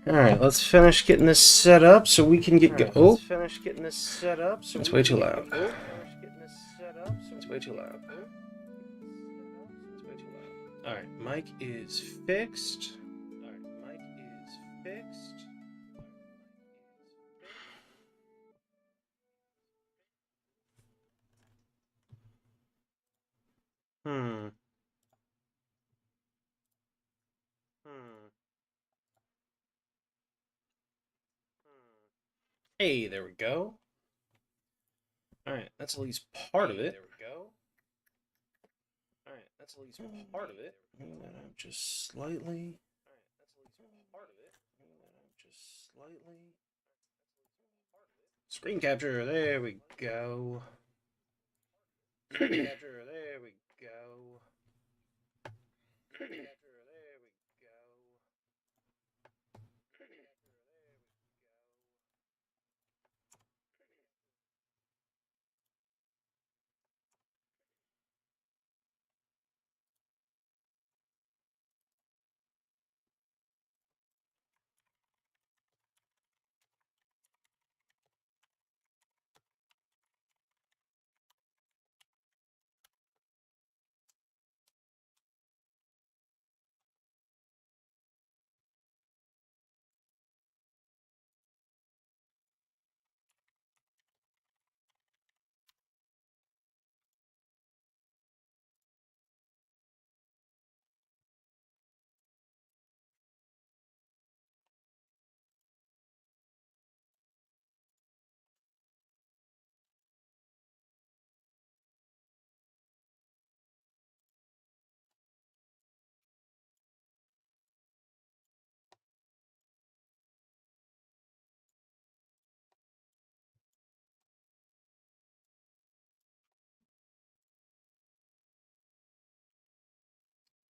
Alright, let's finish getting this set up so we can get Let's oh, finish getting this set up so that's we way can too get loud. oh, finish getting this set up so It's we way can too get loud. it's way too loud. Alright, mic is fixed. Alright, mic is fixed. Hmm. Hmm. Hey, there we go. Alright, that's at least part of it. There we go. Alright, that's at least part of it. Bring that up just slightly. Alright, that's at least part of it. Bring that up just slightly. Screen capture, there we go. Screen capture, there we go. Screen capture, there we go.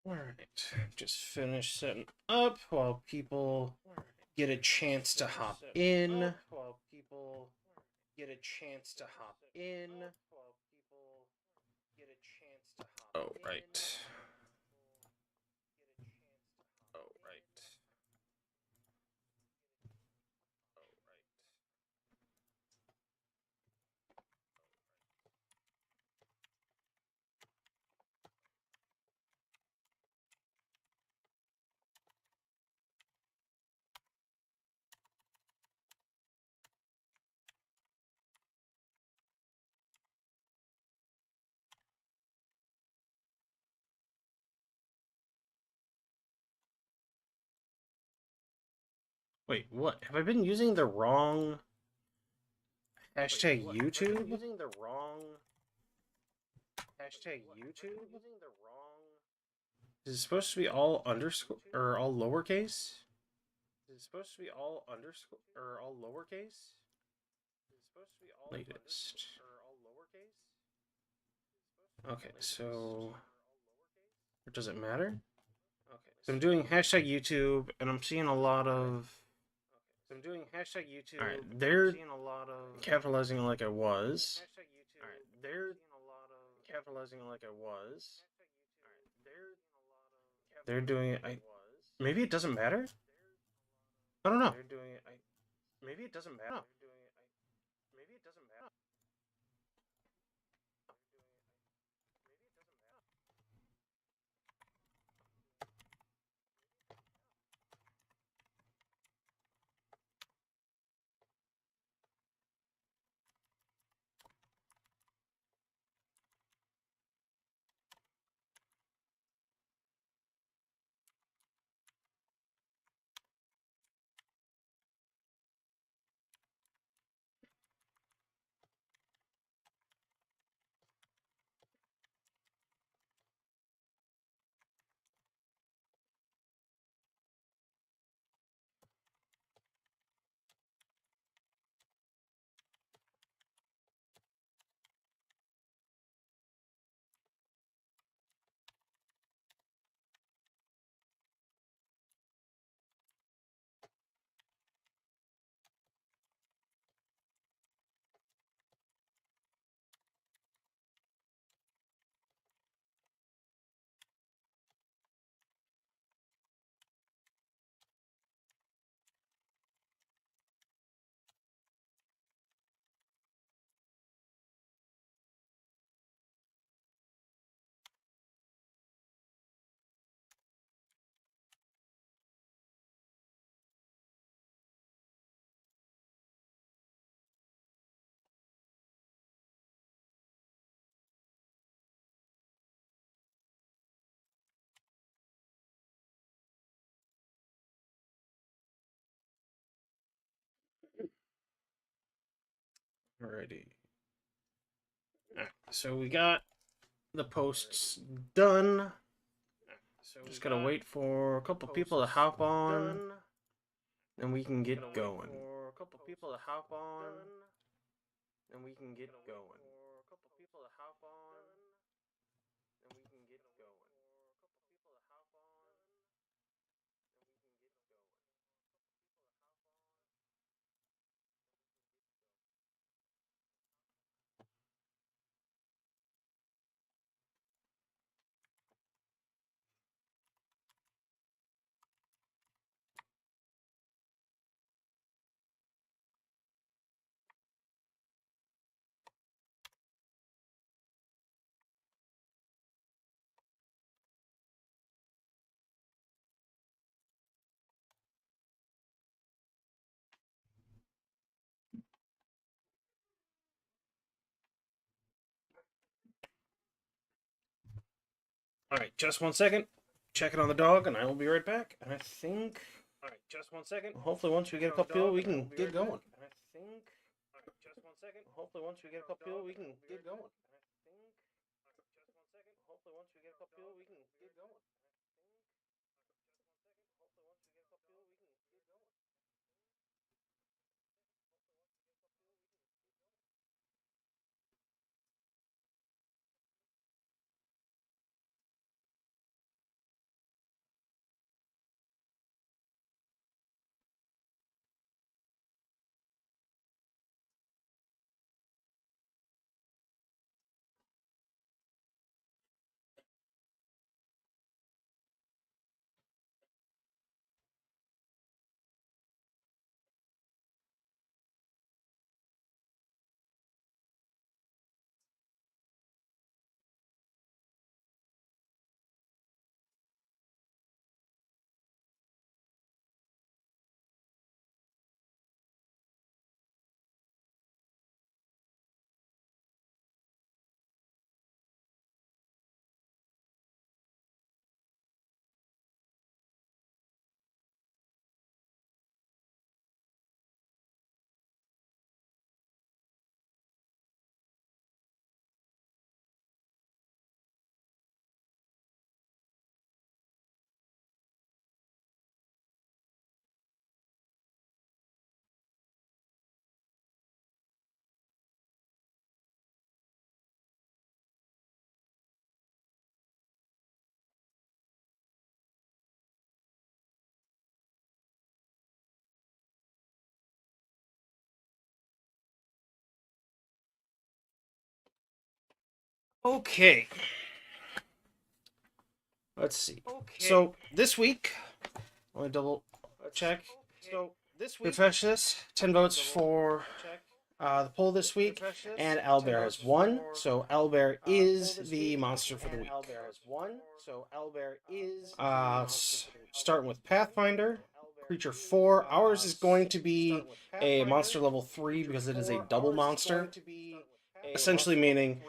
Alright, just finish setting up while people get a chance to hop in. While people get a chance to hop in. While people get a chance to hop Oh, in. right. Oh, right. Wait, what? Have I been using the wrong hashtag YouTube? Using the wrong hashtag YouTube. Using the wrong. Is it supposed to be all underscore or all lowercase? Is it supposed to be all underscore or all lowercase? Is it supposed to be all Latest. or all lowercase? Okay, so does it matter? Okay, So I'm doing hashtag YouTube, and I'm seeing a lot of. so I'm doing hashtag YouTube. All right, I'm they're seeing a lot of capitalizing like I was. hashtag YouTube. All right, they're Seeing a lot of capitalizing like I was. they're They're doing it. like I was. Maybe it doesn't matter. I don't know. They're doing it. Maybe it doesn't matter. They're doing it. Maybe it doesn't matter. Alrighty. Alright, so we got the posts done. Just gotta wait for a couple people to hop on, and we can get going. Alright, just 1 second. Checking on the dog, and I will be right back. And I think. Alright, just 1 second. Hopefully, once we get a couple people, we can get going. And I think. Alright, just 1 second. Hopefully, once we get a couple people, we can get going. Okay. Let's see. So, this week, let me double check. Refresh this. 10 votes for the poll this week, and Owlbear has won. So Owlbear is the monster for the week. Starting with Pathfinder, creature 4. Ours is going to be a monster level 3 because it is a double monster. Essentially meaning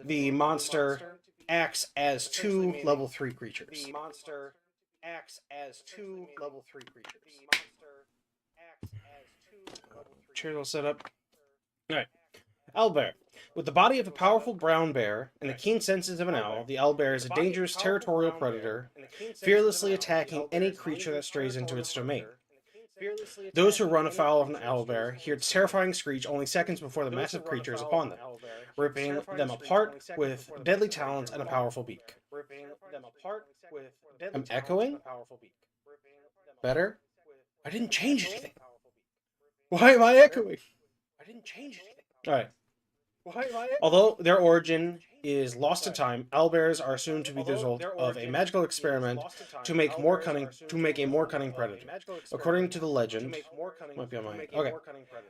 the monster acts as 2 level 3 creatures. Chairs all set up. Alright. Owlbear. With the body of a powerful brown bear and the keen senses of an owl, the owlbear is a dangerous territorial predator, fearlessly attacking any creature that strays into its domain. Those who run afoul of an owlbear hear its terrifying screech only seconds before the massive creature is upon them, ripping them apart with deadly talons and a powerful beak. I'm echoing? Better? I didn't change anything. Why am I echoing? Alright. Although their origin is lost to time, owlbears are assumed to be the result of a magical experiment to make a more cunning predator. According to the legend, might be on my okay.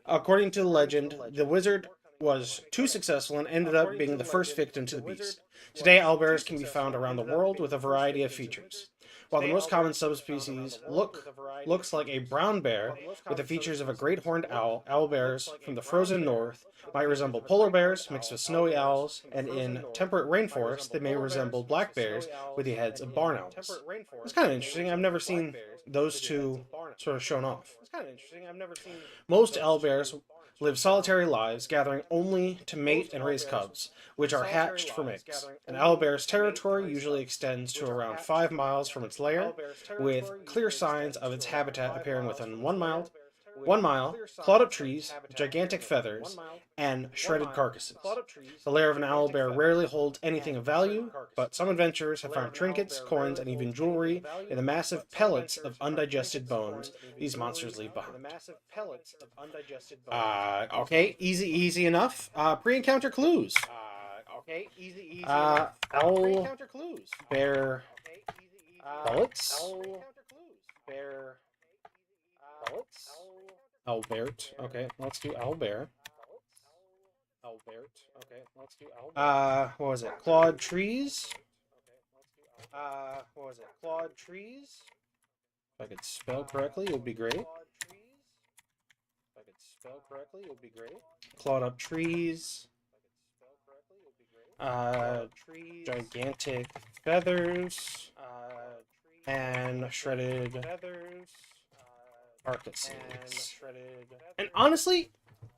According to the legend, the wizard was too successful and ended up being the first victim to the beast. Today, owlbears can be found around the world with a variety of features. While the most common subspecies looks like a brown bear with the features of a great horned owl, owlbears from the frozen north might resemble polar bears mixed with snowy owls, and in temperate rainforests they may resemble black bears with the heads of barn owls. It's kind of interesting. I've never seen those two sort of shown off. Most owlbears live solitary lives, gathering only to mate and raise cubs, which are hatched from eggs. An owlbear's territory usually extends to around 5 miles from its lair, with clear signs of its habitat appearing within 1 mile, clawed up trees, gigantic feathers, and shredded carcasses. The lair of an owlbear rarely holds anything of value, but some adventurers have found trinkets, coins, and even jewelry in the massive pellets of undigested bones these monsters leave behind. Okay, easy enough. Pre-encounter clues. Owl bear pellets. Owlbear. Okay, let's do owlbear. What was it? Clawed trees. If I could spell correctly, it would be great. Clawed up trees. Gigantic feathers. And shredded carcasses. And honestly,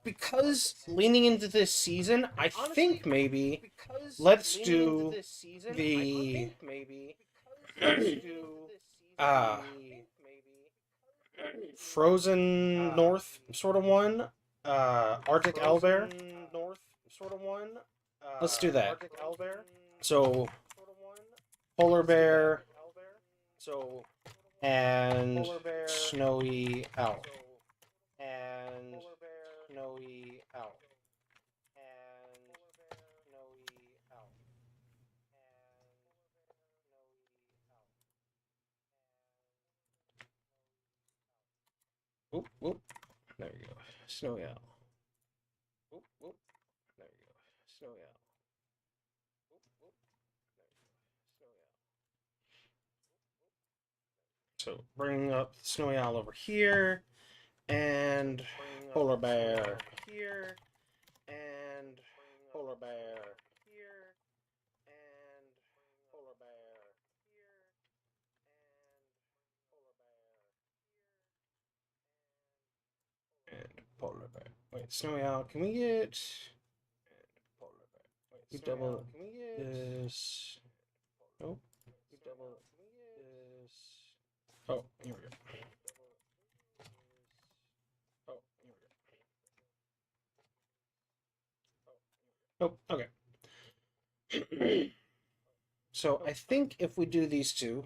because leaning into this season, I think maybe let's do the Frozen North sort of one, Arctic Owlbear. Let's do that. So polar bear and snowy owl. Oop, oop. There you go. Snowy owl. Oop, oop. There you go. Snowy owl. So bring up the snowy owl over here, and polar bear here, and polar bear here, and polar bear here, and polar bear. Wait, snowy owl. Can we get? Polar bear. Wait, we double this. Nope. We double this. Oh, here we go. Oh, okay. So I think if we do these two.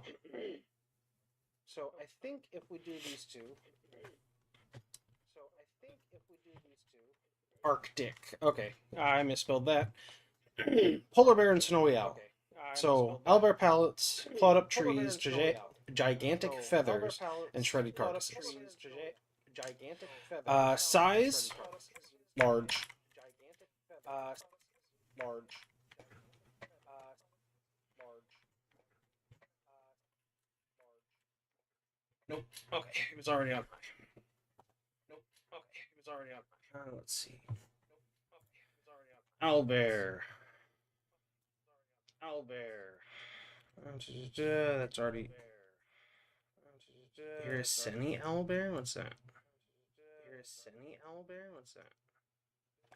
Arctic. Okay, I misspelled that. Polar bear and snowy owl. So owlbear pallets, clawed up trees, gigantic feathers, and shredded carcasses. Size large. Nope. Okay, it was already on let's see. Owlbear. That's already. Iraseni owlbear? What's that?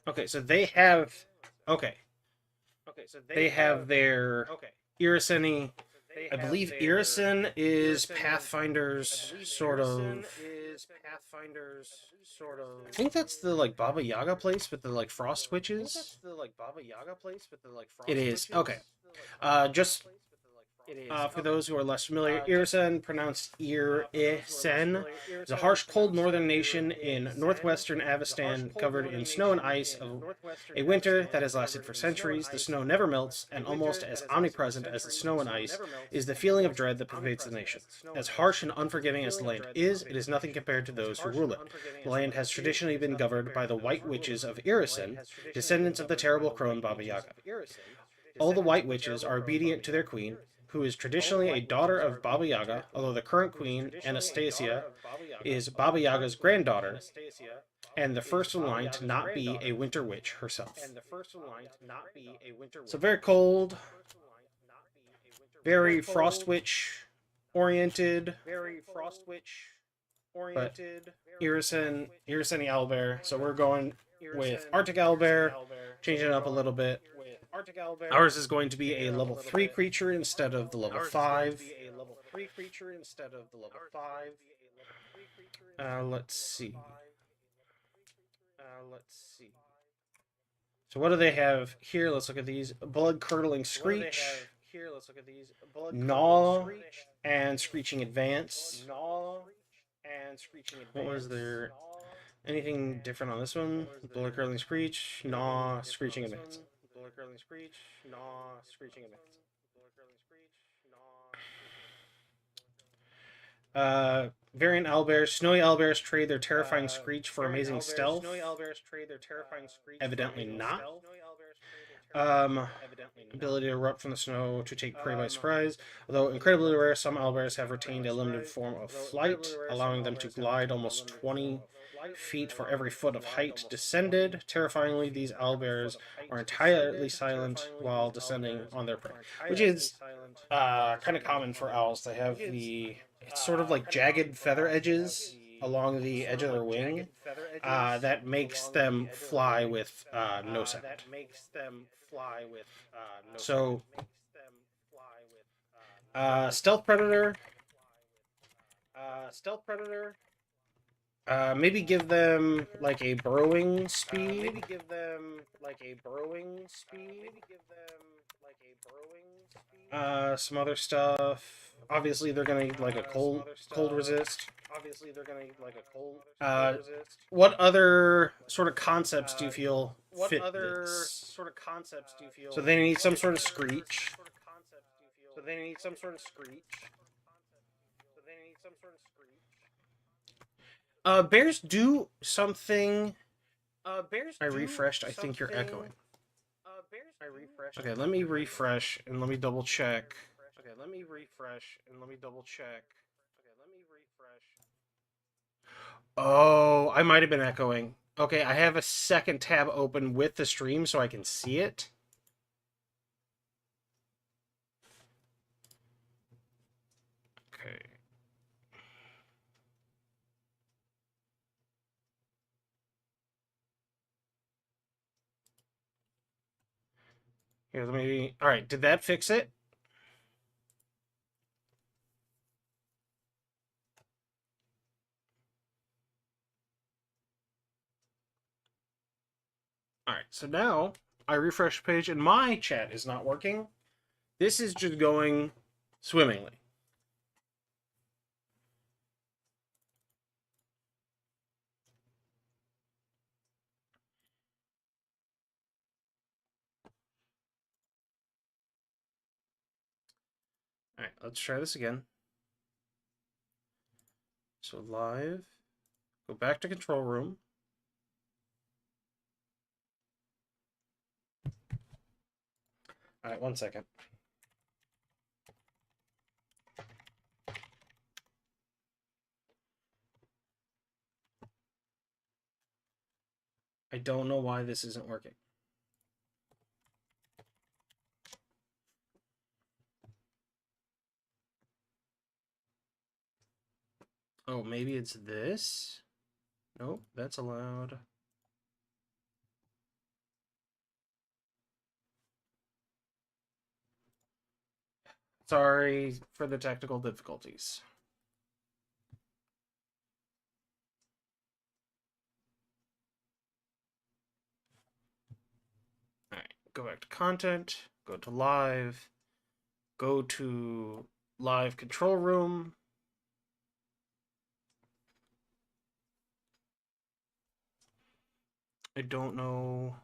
Okay, so they have. Okay. They have their Iraseni. I believe Irisen is Pathfinder's sort of. I think that's the like Baba Yaga place with the like frost witches. It is okay. Just for those who are less familiar, Irisen, pronounced Ir-Isen, is a harsh, cold northern nation in northwestern Avestan covered in snow and ice of a winter that has lasted for centuries. The snow never melts, and almost as omnipresent as the snow and ice is the feeling of dread that pervades the nation. As harsh and unforgiving as the land is, it is nothing compared to those who rule it. The land has traditionally been governed by the White Witches of Irisen, descendants of the terrible crone Baba Yaga. All the White Witches are obedient to their queen, who is traditionally a daughter of Baba Yaga, although the current queen, Anastasia, is Baba Yaga's granddaughter, and the first in line to not be a winter witch herself. So very cold, very frost witch oriented. oriented. Irison the Owlbear. So we're going with Arctic Owlbear, changing it up a little bit. Ours is going to be a level 3 creature instead of the level 5. Let's see. So what do they have here? Let's look at these. Blood Curdling Screech, Gnaw, and Screeching Advance. What was there? Anything different on this one? Blood Curdling Screech, Gnaw, Screeching Advance. Variant Owlbears. Snowy Owlbears trade their terrifying screech for amazing stealth. Evidently not. Ability to erupt from the snow to take prey by surprise. Although incredibly rare, some owlbears have retained a limited form of flight, allowing them to glide almost 20 feet for every foot of height descended. Terrifyingly, these owlbears are entirely silent while descending on their prey, which is kind of common for owls to have it's sort of like jagged feather edges along the edge of their wing that makes them fly with no sound. So, stealth predator. Maybe give them like a burrowing speed. Some other stuff. Obviously, they're gonna need like a cold resist. What other sort of concepts do you feel fit this? So they need some sort of screech. Bears do something. I refreshed. I think you're echoing. Okay, let me refresh and let me double check. Oh, I might have been echoing. Okay, I have a second tab open with the stream so I can see it. Okay. Here, let me. All right, did that fix it? All right, so now I refresh the page and my chat is not working. This is just going swimmingly. All right, let's try this again. So live, go back to control room. All right, 1 second. I don't know why this isn't working. Oh, maybe it's this? Nope, that's allowed. Sorry for the technical difficulties. All right, go back to content, go to live, go to live control room. I don't know.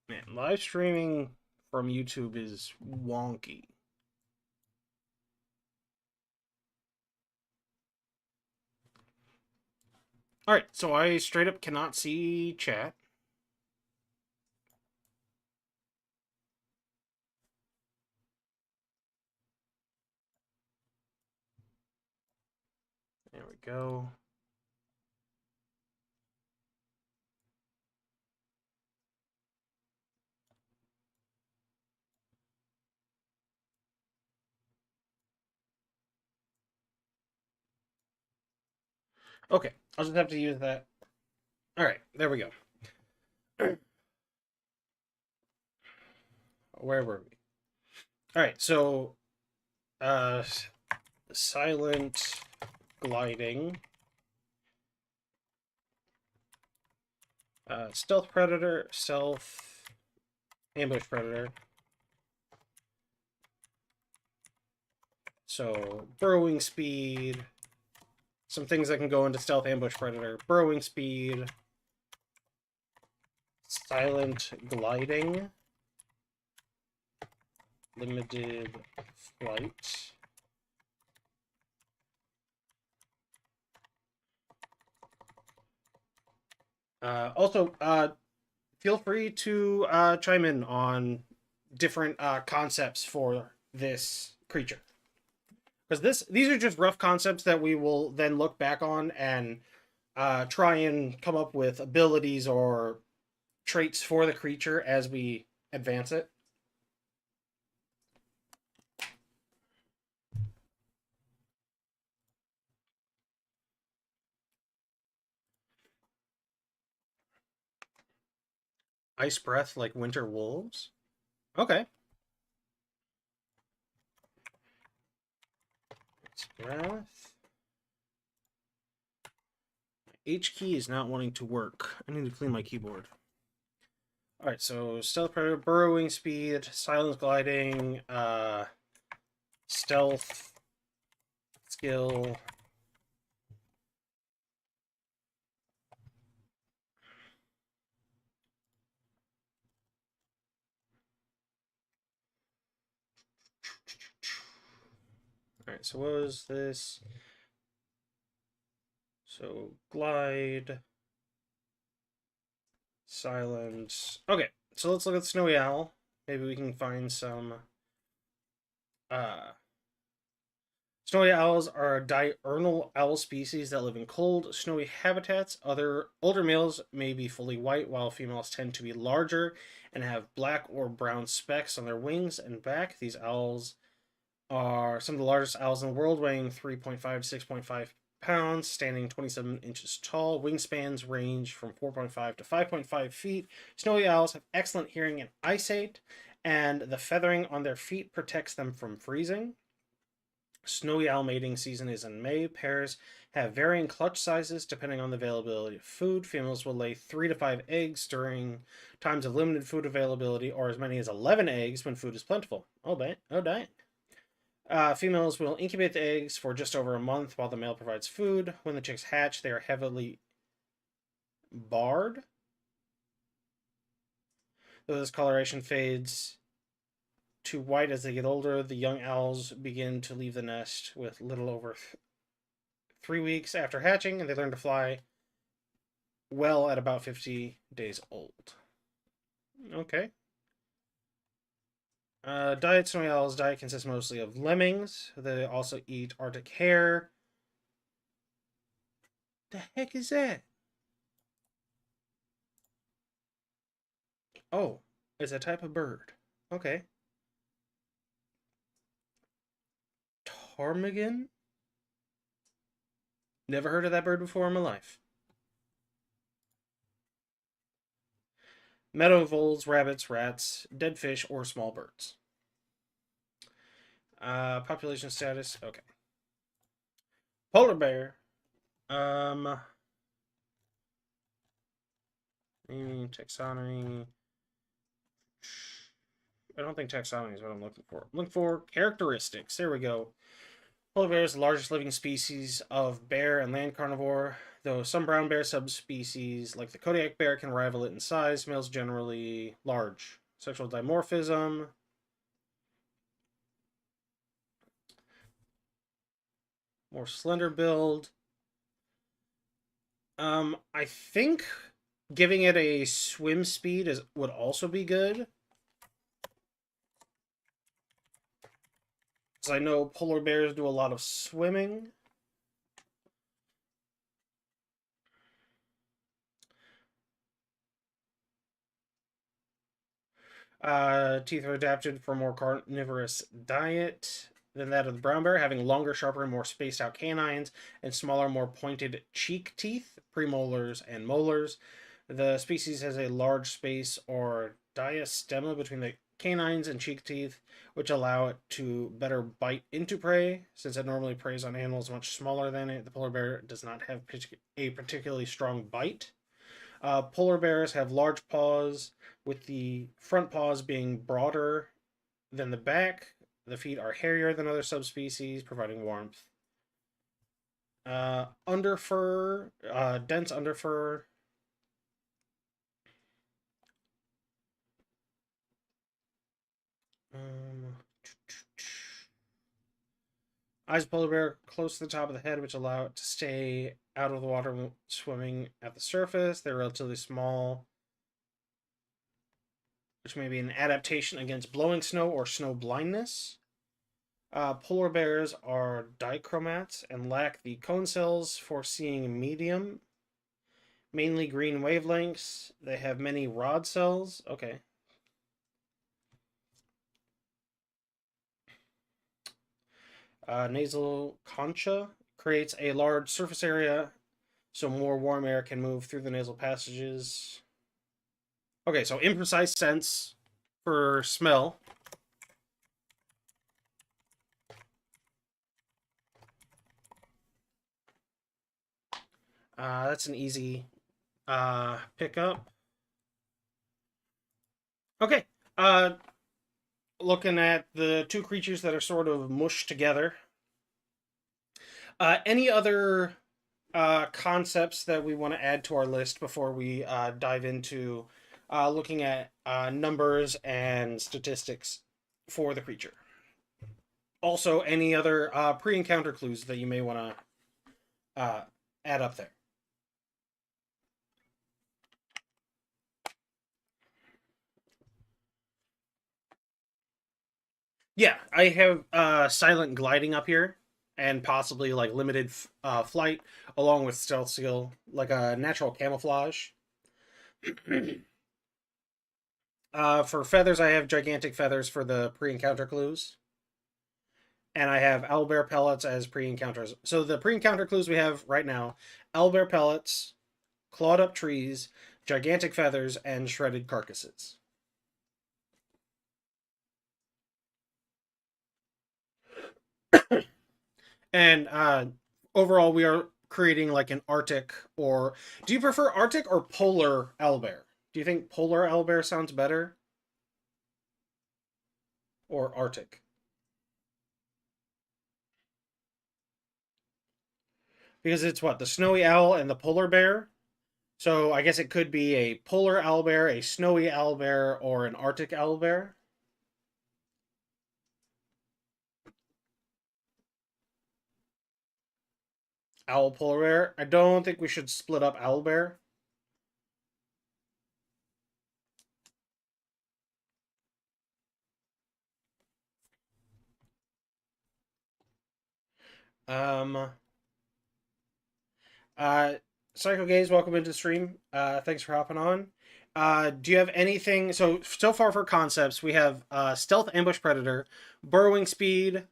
Man, live streaming from YouTube is wonky. All right, so I straight up cannot see chat. There we go. Okay, I'll just have to use that. All right, there we go. Where were we? All right, so uh, silent gliding, stealth predator, stealth ambush predator. So burrowing speed, some things that can go into stealth ambush predator, burrowing speed, silent gliding, limited flight. Also, feel free to chime in on different concepts for this creature, because these are just rough concepts that we will then look back on and try and come up with abilities or traits for the creature as we advance it. Ice breath like winter wolves. Okay. Ice breath. H key is not wanting to work. I need to clean my keyboard. All right, so stealth predator, burrowing speed, silence gliding, stealth skill. All right, so what was this? So glide, silence. Okay, so let's look at snowy owl. Maybe we can find some. Snowy owls are a diurnal owl species that live in cold, snowy habitats. Other older males may be fully white, while females tend to be larger and have black or brown specks on their wings and back. These owls are some of the largest owls in the world, weighing 3.5 to 6.5 pounds, standing 27 inches tall. Wingspans range from 4.5 to 5.5 feet. Snowy owls have excellent hearing and eyesight, and the feathering on their feet protects them from freezing. Snowy owl mating season is in May. Pairs have varying clutch sizes depending on the availability of food. Females will lay 3 to 5 eggs during times of limited food availability, or as many as 11 eggs when food is plentiful. Oh, dang. Females will incubate the eggs for just over a month while the male provides food. When the chicks hatch, they are heavily barred. Though this coloration fades to white as they get older, the young owls begin to leave the nest with little over 3 weeks after hatching, and they learn to fly well at about 50 days old. Okay. Diet snowy owls' diet consists mostly of lemmings. They also eat Arctic hare. The heck is that? Oh, it's a type of bird. Okay. Ptarmigan? Never heard of that bird before in my life. Meadow voles, rabbits, rats, dead fish, or small birds. Population status. Okay. Polar bear. Taxonomy. I don't think taxonomy is what I'm looking for. I'm looking for characteristics. There we go. Polar bear is the largest living species of bear and land carnivore, though some brown bear subspecies, like the Kodiak bear, can rival it in size. Males generally large. Sexual dimorphism. More slender build. I think giving it a swim speed would also be good. Because I know polar bears do a lot of swimming. Teeth are adapted for more carnivorous diet. than that of the brown bear, having longer, sharper, and more spaced out canines and smaller, more pointed cheek teeth, premolars, and molars. The species has a large space or diastema between the canines and cheek teeth, which allow it to better bite into prey. Since it normally preys on animals much smaller than it, the polar bear does not have a particularly strong bite. Polar bears have large paws, with the front paws being broader than the back. The feet are hairier than other subspecies, providing warmth. Underfur, dense underfur. Um, Eyes of polar bear close to the top of the head, which allow it to stay out of the water when swimming at the surface. They're relatively small, which may be an adaptation against blowing snow or snow blindness. Polar bears are dichromats and lack the cone cells for seeing medium, mainly green wavelengths. They have many rod cells. Okay. Nasal concha creates a large surface area so more warm air can move through the nasal passages. Okay, so imprecise sense for smell. That's an easy pickup. Okay. Looking at the two creatures that are sort of mushed together. Any other concepts that we want to add to our list before we dive into looking at numbers and statistics for the creature? Also, any other pre-encounter clues that you may want to add up there? Yeah, I have silent gliding up here, and possibly like limited flight, along with stealth skill, like a natural camouflage. For feathers, I have gigantic feathers for the pre-encounter clues, and I have owlbear pellets as pre-encounters. So the pre-encounter clues we have right now: owlbear pellets, clawed up trees, gigantic feathers, and shredded carcasses. And overall, we are creating like an Arctic, or do you prefer Arctic or polar owlbear? Do you think polar owlbear sounds better, or Arctic? Because it's what, the snowy owl and the polar bear. So I guess it could be a polar owlbear, a snowy owlbear, or an Arctic owlbear. Owl polar bear. I don't think we should split up owlbear. Um, Uh, Psycho Gaze, welcome into the stream. Thanks for hopping on. Do you have anything? So far for concepts, we have stealth, ambush, predator, burrowing speed,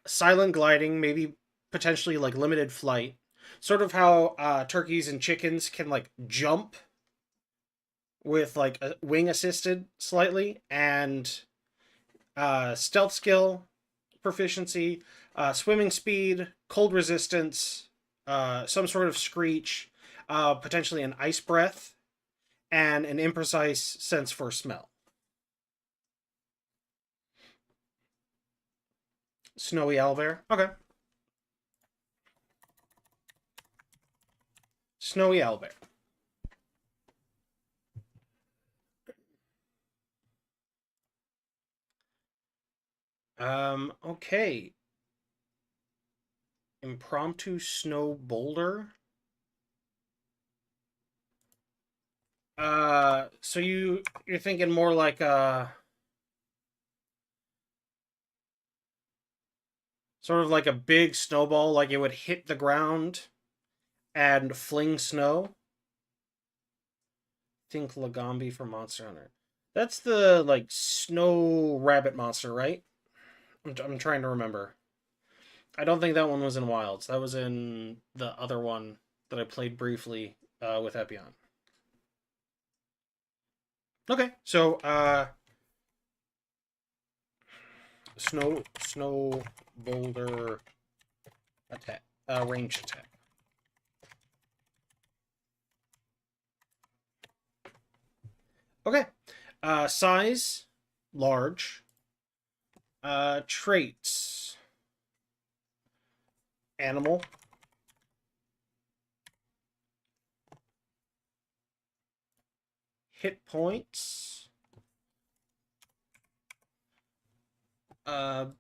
silent gliding, maybe potentially like limited flight. Sort of how turkeys and chickens can like jump with like a wing assisted slightly, and stealth skill, proficiency, swimming speed, cold resistance, some sort of screech, potentially an ice breath, and an imprecise sense for smell. Snowy owlbear. Okay. Snowy owlbear. Okay. Impromptu snow boulder. So you're thinking more like sort of like a big snowball, like it would hit the ground and fling snow. Think Lagombi from Monster Hunter. That's the like snow rabbit monster, right? I'm trying to remember. I don't think that one was in Wilds. That was in the other one that I played briefly with Epion. Okay, so snow boulder attack, range attack. Okay, size large. Traits animal. Hit points.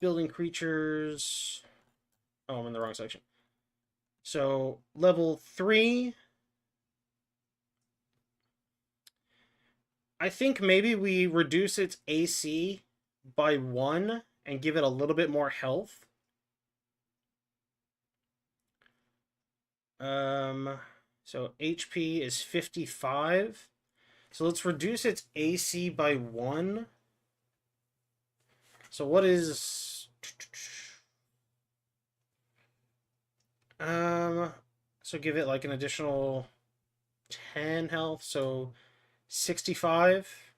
Building creatures. Oh, I'm in the wrong section. So level 3. I think maybe we reduce its AC by 1 and give it a little bit more health. So HP is 55. So let's reduce its AC by 1. So what is so give it like an additional 10 health, so 65,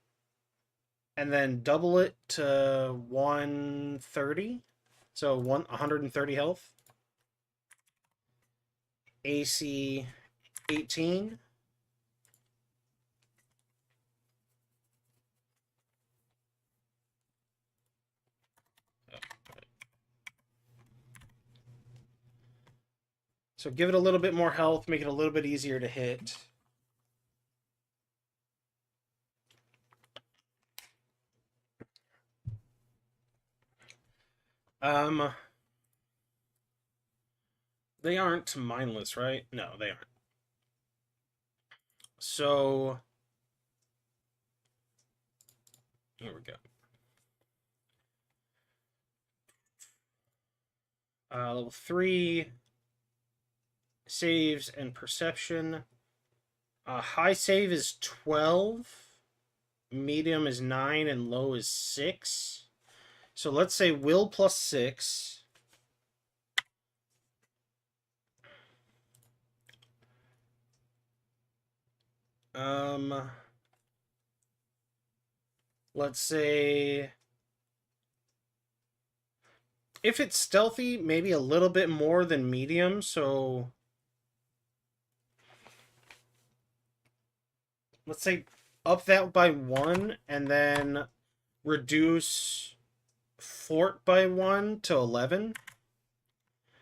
and then double it to 130. So 130 health. AC 18. So give it a little bit more health, make it a little bit easier to hit. They aren't mindless, right? No, they aren't. So here we go. Level 3 saves and perception. High save is 12, medium is 9, and low is 6. So let's say will plus 6. Let's say if it's stealthy, maybe a little bit more than medium, so let's say up that by 1 and then reduce fort by 1 to 11.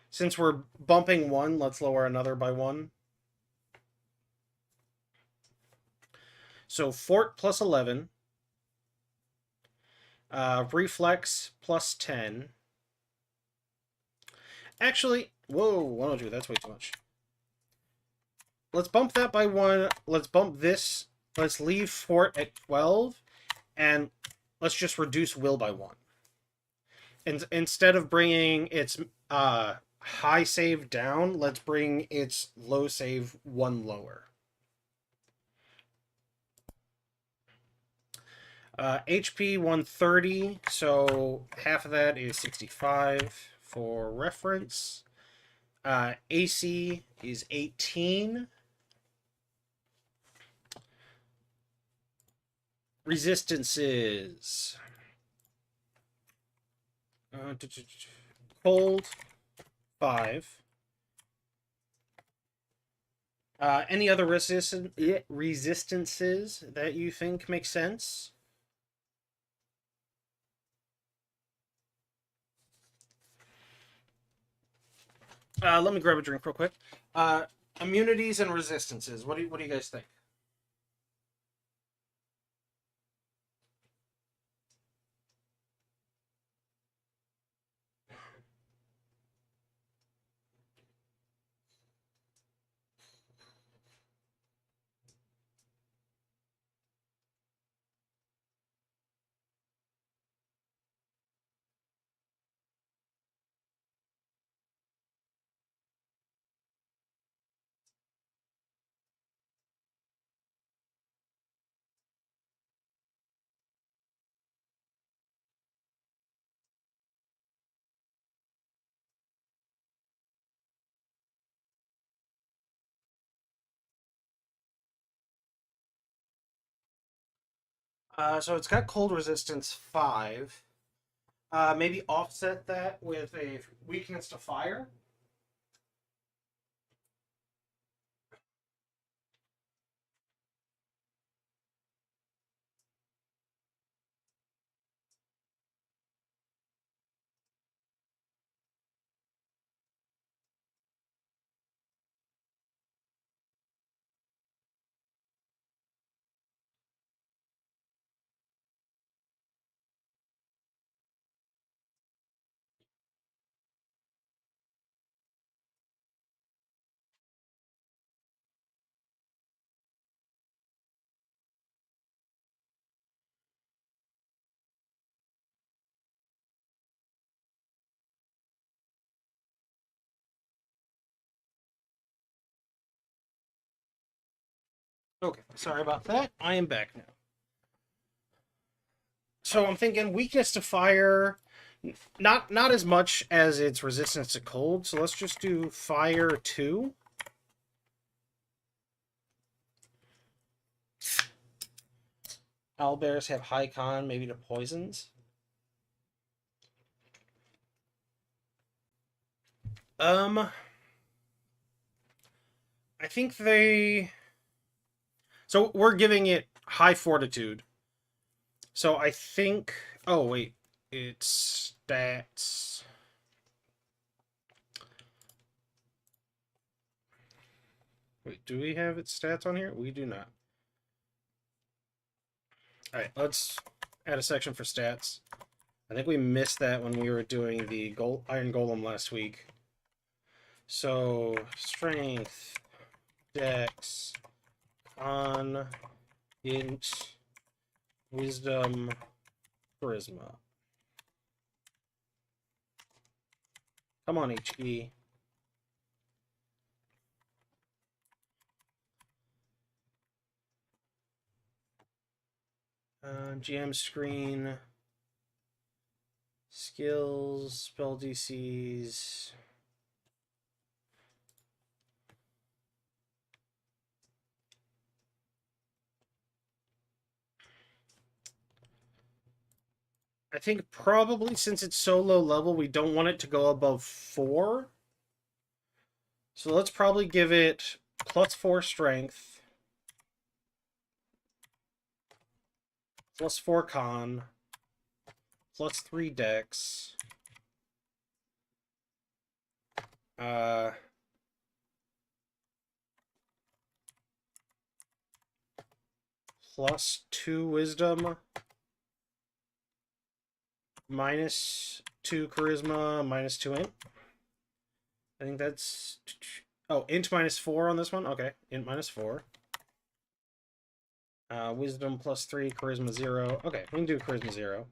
Since we're bumping 1, let's lower another by 1. So fort plus 11. Reflex plus 10. Actually, whoa, 102, that's way too much. Let's bump that by 1. Let's bump this. Let's leave fort at 12. And let's just reduce will by 1. And instead of bringing its high save down, let's bring its low save 1 lower. HP 130, so half of that is 65 for reference. AC is 18. Resistances. Cold, 5. Any other resistances that you think make sense? Let me grab a drink real quick. Immunities and resistances. What do you guys think? So it's got cold resistance 5. Maybe offset that with a weakness to fire. Okay, sorry about that. I am back now. So I'm thinking weakness to fire, not as much as its resistance to cold. So let's just do fire 2. Owlbears have high con, maybe to poisons. I think they. So we're giving it high fortitude. So I think. Oh wait, it's stats. Wait, do we have its stats on here? We do not. All right, let's add a section for stats. I think we missed that when we were doing the Iron Golem last week. So strength, dex, con, int, wisdom, charisma. Come on, HE. GM screen. Skills, spell DCs. I think probably since it's so low level, we don't want it to go above 4. So let's probably give it +4 strength, +4 con, +3 dex, uh, +2 wisdom, -2 charisma, -2 int. I think that's... Oh, int -4 on this one? Okay, int -4. Wisdom +3, charisma 0. Okay, we can do charisma 0.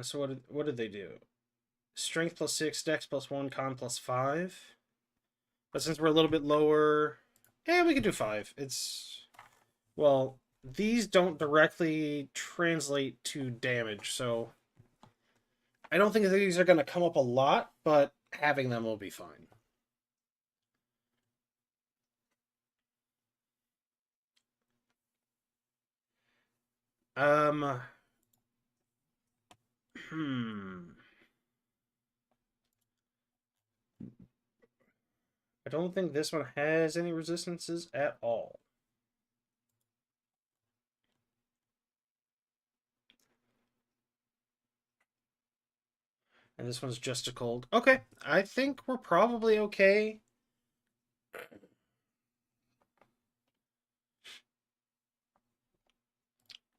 So what did they do? Strength +6, dex +1, con +5. But since we're a little bit lower, yeah, we can do 5. It's... Well, these don't directly translate to damage, so... I don't think these are going to come up a lot, but having them will be fine. Hmm. I don't think this one has any resistances at all. And this one's just a cold. Okay, I think we're probably okay.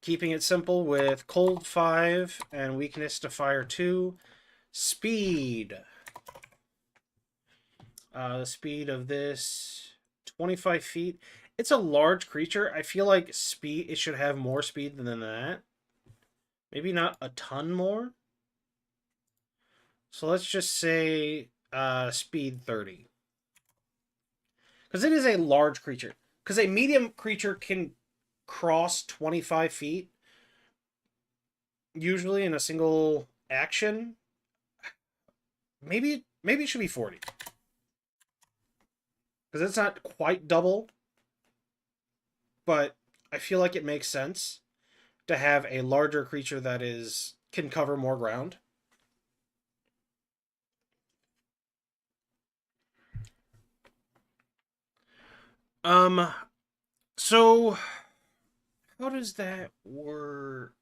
Keeping it simple with cold 5 and weakness to fire 2. Speed. The speed of this 25 feet. It's a large creature. I feel like it should have more speed than that. Maybe not a ton more. So let's just say speed 30. Because it is a large creature. Because a medium creature can cross 25 feet, usually in a single action. Maybe it should be 40. Because it's not quite double, but I feel like it makes sense to have a larger creature that can cover more ground. Um, so how does that work?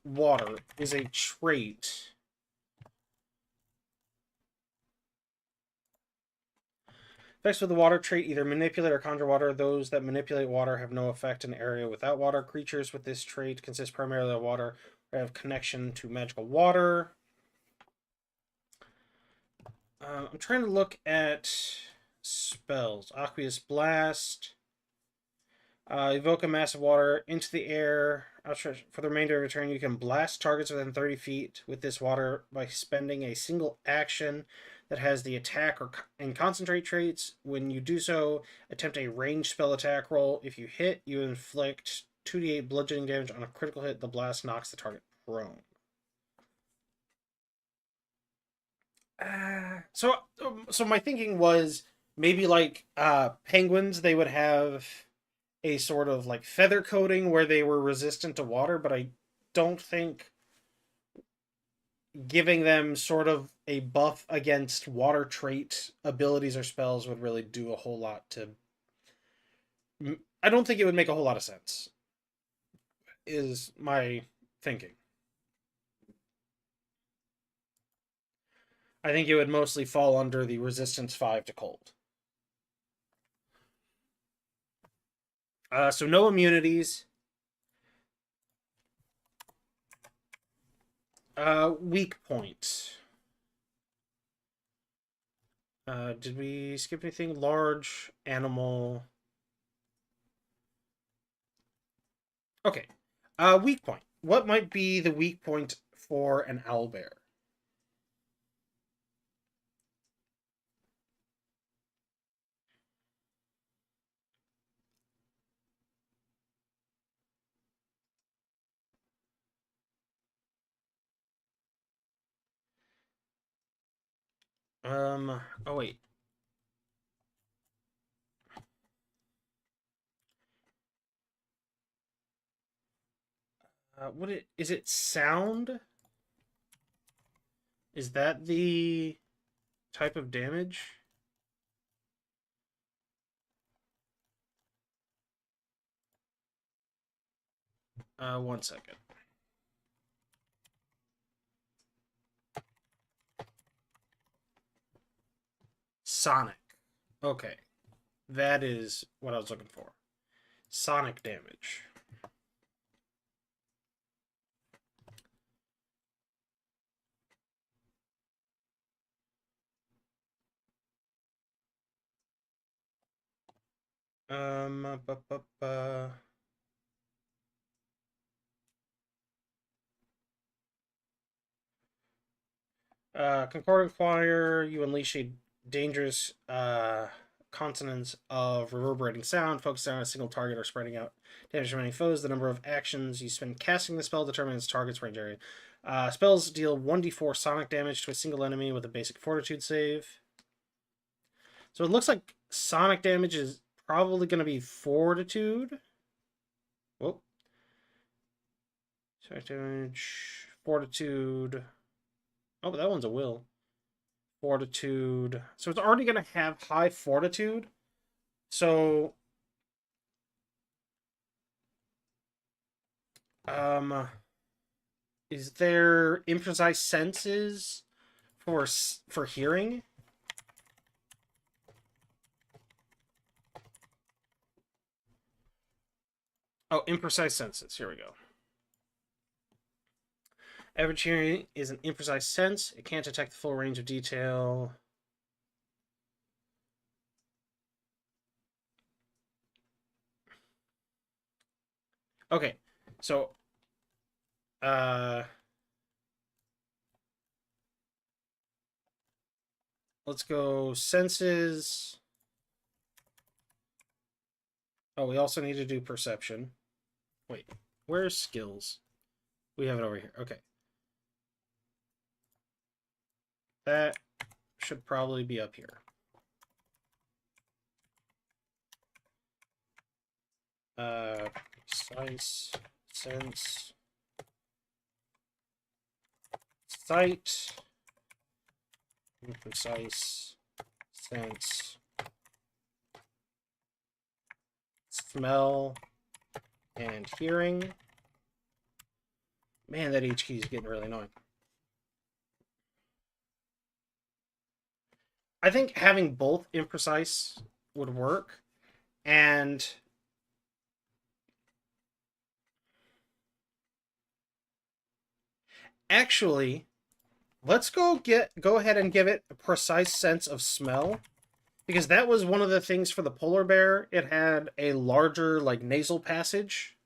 Water is a trait. Effects with the water trait either manipulate or conjure water. Those that manipulate water have no effect in an area without water. Creatures with this trait consist primarily of water or have connection to magical water. I'm trying to look at spells. Aqueous Blast. Evoke a mass of water into the air. For the remainder of your turn, you can blast targets within 30 feet with this water by spending a single action that has the attack and concentrate traits. When you do so, attempt a ranged spell attack roll. If you hit, you inflict 2d8 bludgeoning damage. On a critical hit, the blast knocks the target prone. So my thinking was maybe like penguins, they would have a sort of like feather coating where they were resistant to water, but I don't think giving them sort of a buff against water trait abilities or spells would really do a whole lot to. I don't think it would make a whole lot of sense, is my thinking. I think it would mostly fall under the resistance 5 to cold. So no immunities. Weak point. Did we skip anything? Large animal. Okay. Weak point. What might be the weak point for an owlbear? Oh wait. Is it sound? Is that the type of damage? One second. Sonic. Okay. That is what I was looking for. Sonic damage. Um, bu- bu- bu- Concordant Choir, you unleash a dangerous consonance of reverberating sound, focusing on a single target or spreading out damage to many foes. The number of actions you spend casting the spell determines target's range area. Spells deal 1d4 sonic damage to a single enemy with a basic fortitude save. So it looks like sonic damage is probably going to be fortitude. Whoop. Sonic damage, fortitude. Oh, but that one's a will. Fortitude. So it's already going to have high fortitude. So, is there imprecise senses for hearing? Oh, imprecise senses. Here we go. Average hearing is an imprecise sense. It can't detect the full range of detail. Okay, so let's go senses. Oh, we also need to do perception. Wait, where's skills? We have it over here. Okay. That should probably be up here. Precise sense sight, imprecise sense smell and hearing. Man, that H key is getting really annoying. I think having both imprecise would work, and actually, let's go ahead and give it a precise sense of smell, because that was one of the things for the polar bear. It had a larger, like, nasal passage.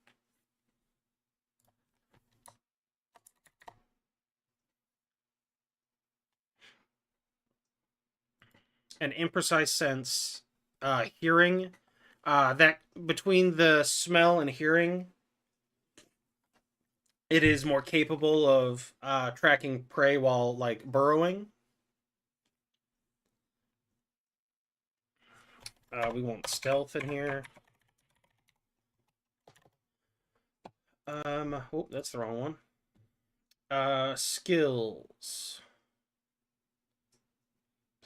An imprecise sense hearing. That between the smell and hearing, it is more capable of tracking prey while, like, burrowing. We want stealth in here. Oh, that's the wrong one. Skills.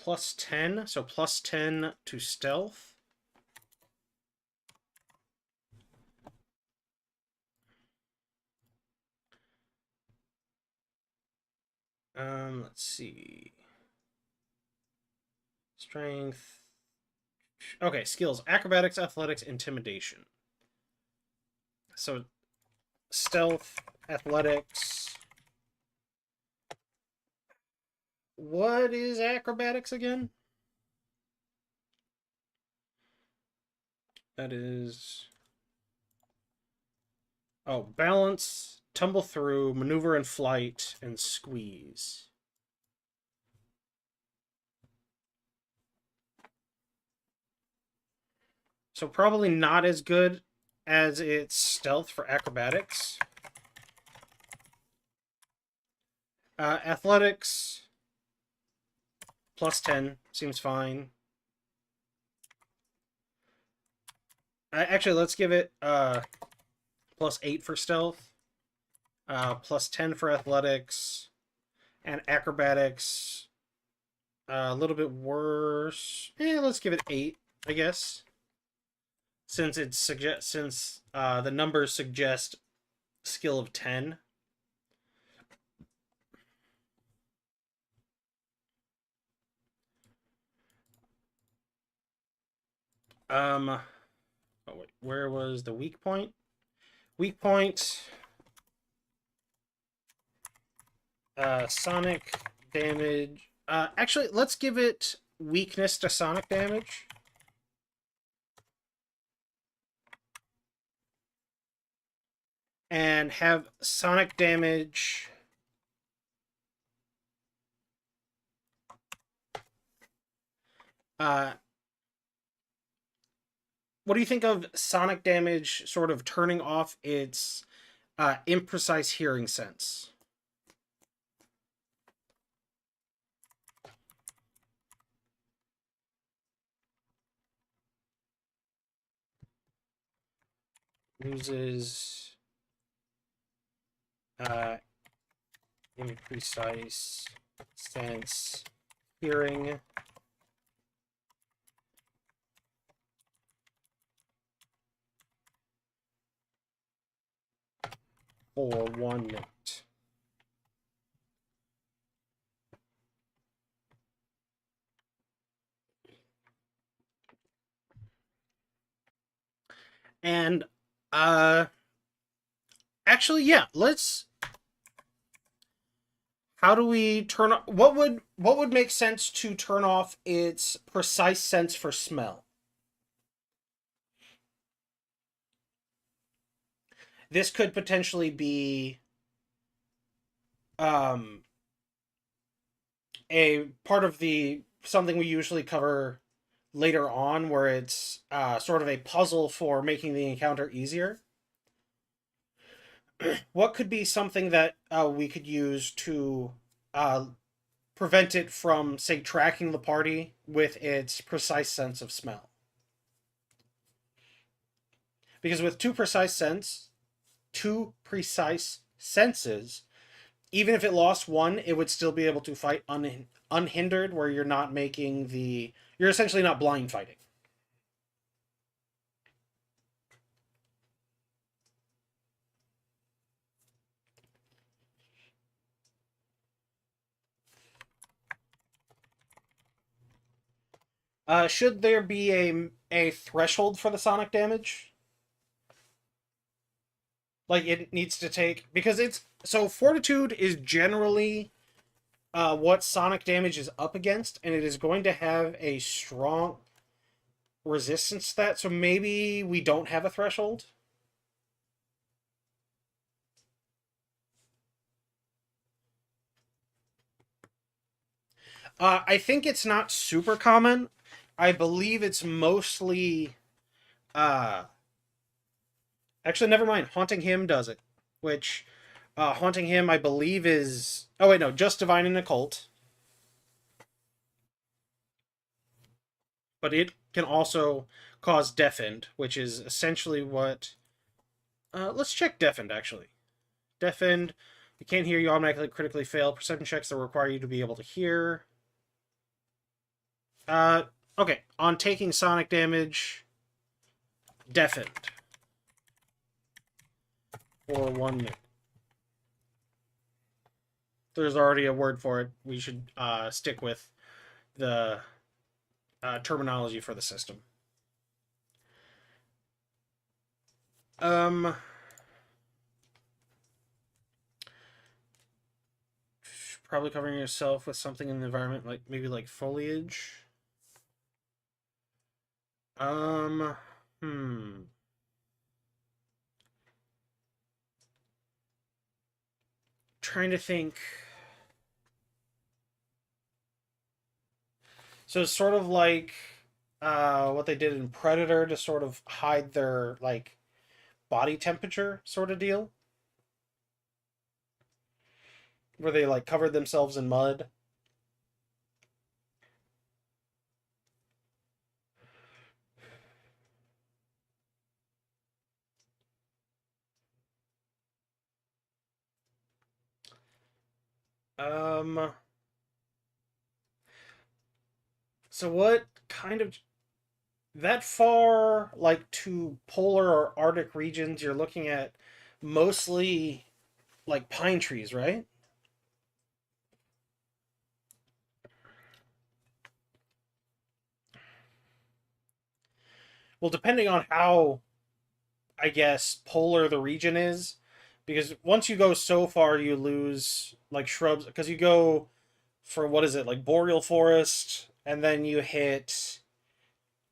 Plus 10, so plus 10 to stealth. Let's see. Strength. Okay, skills. Acrobatics, athletics, intimidation. So, stealth, athletics. What is acrobatics again? That is... Oh, balance, tumble through, maneuver in flight, and squeeze. So probably not as good as its stealth for acrobatics. Athletics, plus 10, seems fine. Actually, let's give it plus 8 for stealth, plus 10 for athletics, and acrobatics a little bit worse. Let's give it 8, I guess. Since the numbers suggest skill of 10. Oh wait, where was the weak point? Weak point. Sonic damage. Actually, let's give it weakness to sonic damage. And have sonic damage... what do you think of sonic damage sort of turning off its imprecise hearing sense? Loses imprecise sense hearing. For 1 minute. And actually, yeah, let's... How do we turn off... What would make sense to turn off its precise sense for smell? This could potentially be a part of the something we usually cover later on, where it's sort of a puzzle for making the encounter easier. What could be something that we could use to prevent it from, say, tracking the party with its precise sense of smell. Because with two precise senses, even if it lost one, it would still be able to fight unhindered, where you're not making the... You're essentially not blind fighting. Should there be a threshold for the sonic damage? Like, it needs to take... Because it's... So, Fortitude is generally what sonic damage is up against, and it is going to have a strong resistance to that, so maybe we don't have a threshold? I think it's not super common. I believe it's mostly... Actually, never mind. Haunting Hymn does it. Which, Haunting Hymn, I believe, is... Oh, wait, no. Just Divine and Occult. But it can also cause Deafened, which is essentially what... let's check Deafened, actually. Deafened. You can't hear, you automatically critically fail. Perception checks that require you to be able to hear. Okay. On taking sonic damage, Deafened. For 1 minute. There's already a word for it. We should stick with the terminology for the system. Probably covering yourself with something in the environment, like maybe like foliage. Trying to think. So it's sort of like what they did in Predator to sort of hide their like body temperature sort of deal, where they like covered themselves in mud. So what kind of... That far, like to polar or Arctic regions, you're looking at mostly like pine trees, right? Well, depending on how, I guess, polar the region is, because once you go so far, you lose like shrubs, because you go for what is it, like boreal forest, and then you hit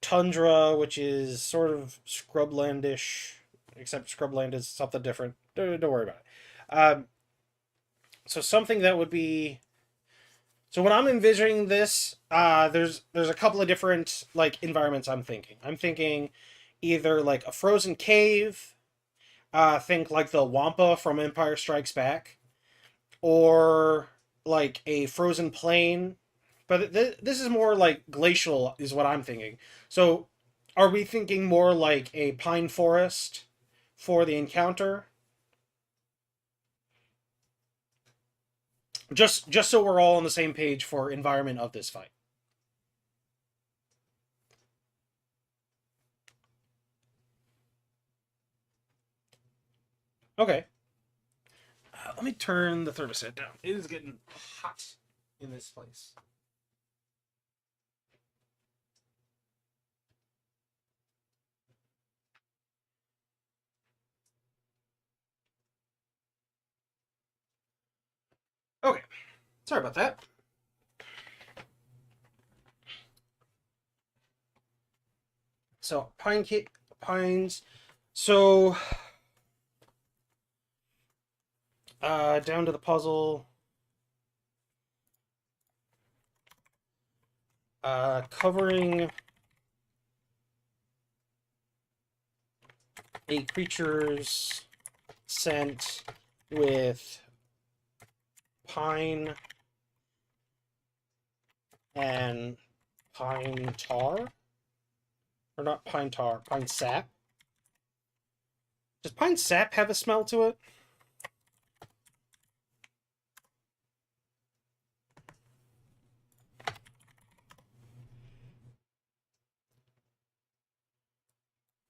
tundra, which is sort of scrublandish, except scrubland is something different. Don't worry about it. So something that would be... So when I'm envisioning this, there's a couple of different like environments I'm thinking. I'm thinking either like a frozen cave, think like the Wampa from Empire Strikes Back, or like a frozen plain. But this is more like glacial, is what I'm thinking. So, are we thinking more like a pine forest for the encounter? Just so we're all on the same page for environment of this fight. Okay. Let me turn the thermostat down. It is getting hot in this place. Okay. Sorry about that. So, pines. So, down to the puzzle. Covering a creature's scent with pine and pine tar. Or not pine tar, pine sap. Does pine sap have a smell to it?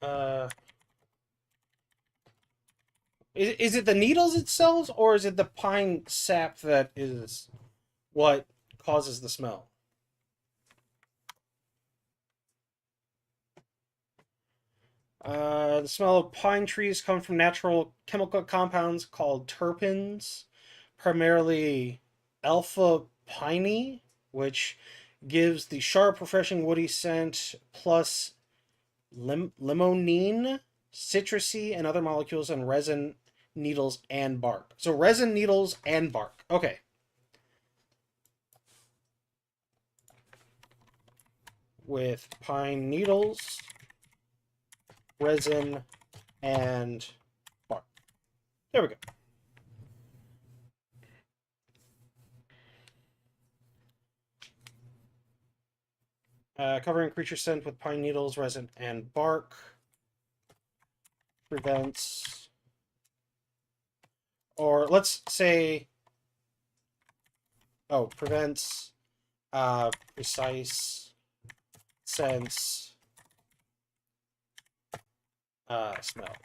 Uh, is it the needles itself, or is it the pine sap that is what causes the smell? The smell of pine trees comes from natural chemical compounds called terpenes, primarily alpha pinene, which gives the sharp, refreshing, woody scent, plus limonene, citrusy, and other molecules in resin, needles, and bark. So resin, needles, and bark. Okay. With pine needles, resin, and bark. There we go. Covering creature scent with pine needles, resin, and bark prevents, or let's say, prevents precise sense smell.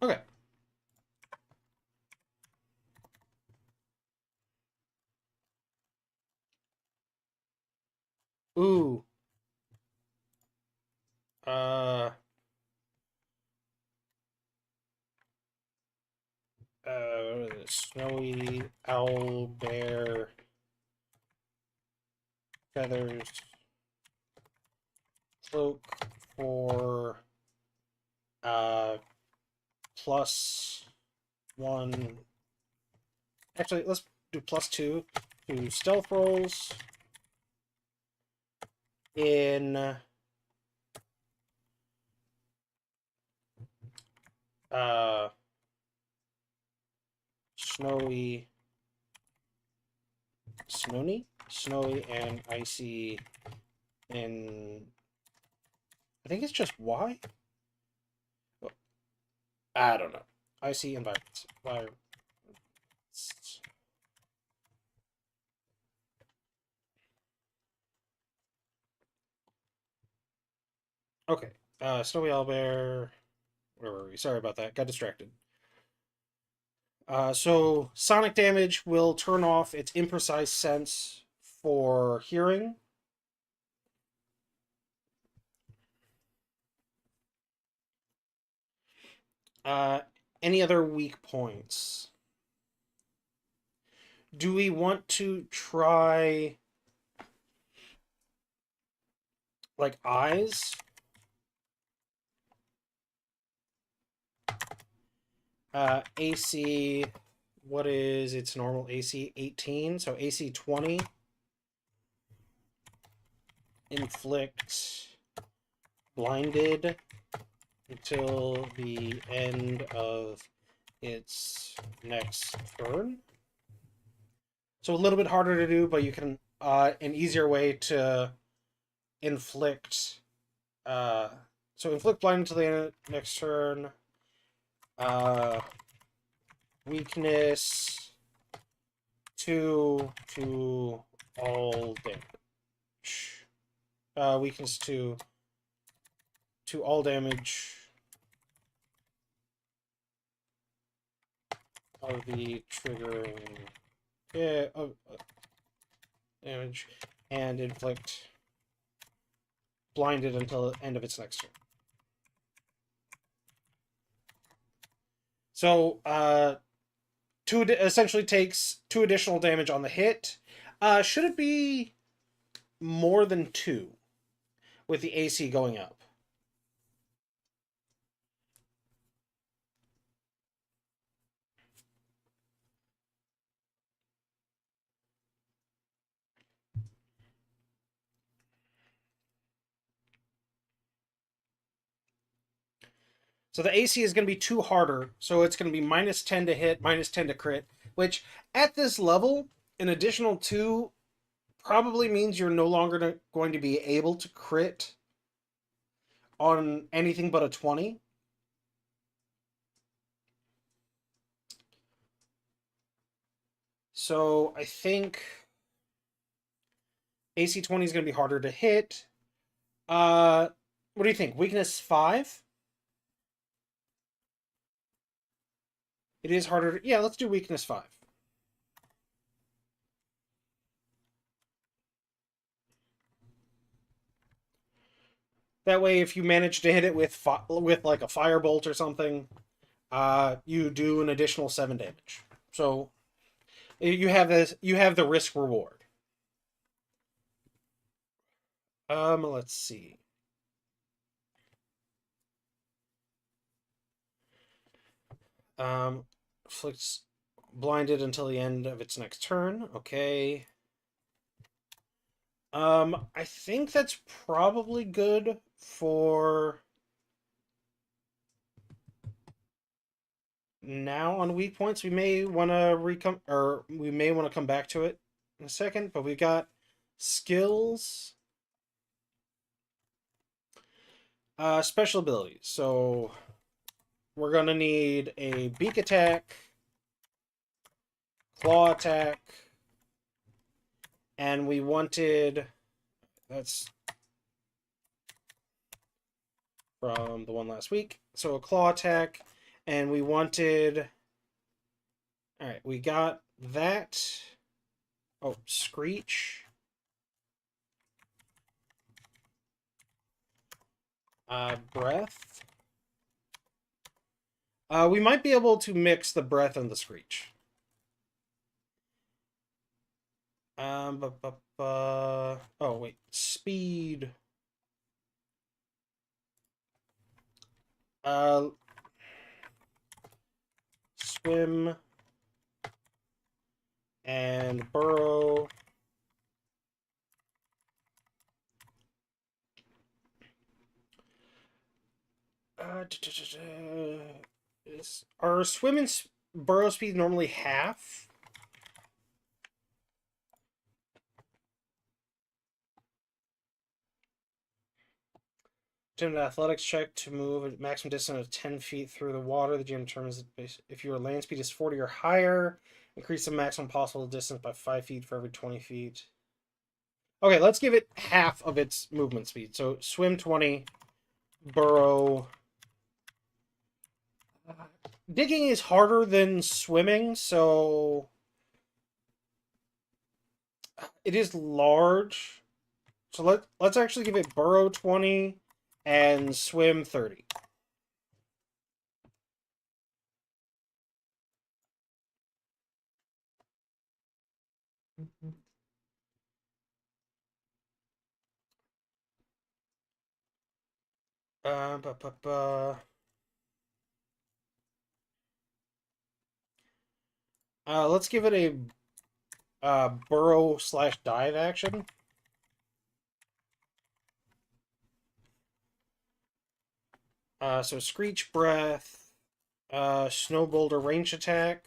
Okay. Ooh. Uh. Snowy owlbear feathers cloak for +1. Actually, let's do +2 to stealth rolls in snowy, snowy and icy in, I think it's just Y? I don't know. Icy environments. Okay. Snowy owlbear. Where were we? Sorry about that. Got distracted. So sonic damage will turn off its imprecise sense for hearing. Uh, any other weak points? Do we want to try like eyes? AC, what is its normal AC? 18, so AC 20. Inflict blinded until the end of its next turn. So a little bit harder to do, but you can an easier way to inflict. So inflict blind until the end of next turn. Weakness 2 to all damage. Weakness 2 to all damage of the triggering damage, and inflict blinded until the end of its next turn. So, essentially takes 2 additional damage on the hit. Should it be more than 2 with the AC going up? So the AC is going to be 2 harder, so it's going to be -10 to hit, -10 to crit, which at this level, an additional 2 probably means you're no longer going to be able to crit on anything but a 20. So I think AC 20 is going to be harder to hit. What do you think? Weakness 5? It is harder. Yeah, let's do weakness 5. That way, if you manage to hit it with like a firebolt or something, you do an additional 7 damage. So you have this. You have the risk reward. Let's see. Afflicts blinded until the end of its next turn. Okay. I think that's probably good for now on weak points. We may want to come back to it in a second, but we got skills, special abilities. So we're gonna need a beak attack, claw attack, and we wanted that's from the one last week. So a claw attack, and we wanted. All right, we got that. Oh, screech. Breath. We might be able to mix the breath and the screech. Oh wait, speed. Swim and burrow. Are swim and burrow speed normally half? Attempt an athletics check to move a maximum distance of 10 feet through the water. The GM determines if your land speed is 40 or higher. Increase the maximum possible distance by 5 feet for every 20 feet. Okay, let's give it half of its movement speed. So swim 20, burrow. Digging is harder than swimming, so it is large. So let's actually give it burrow 20 and swim 30. Uh, bu- bu- bu- let's give it a burrow / dive action. So screech breath, snow boulder range attack.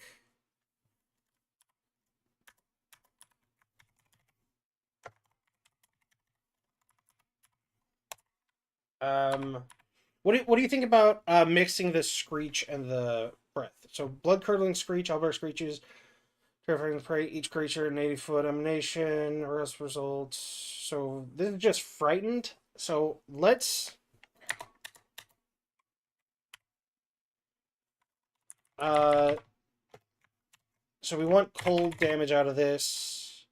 What do you think about mixing the screech and the breath? So blood curdling screech, Owlbear screeches, terrifying prey, each creature an 80-foot emanation, or else results. So this is just frightened. So let's so we want cold damage out of this.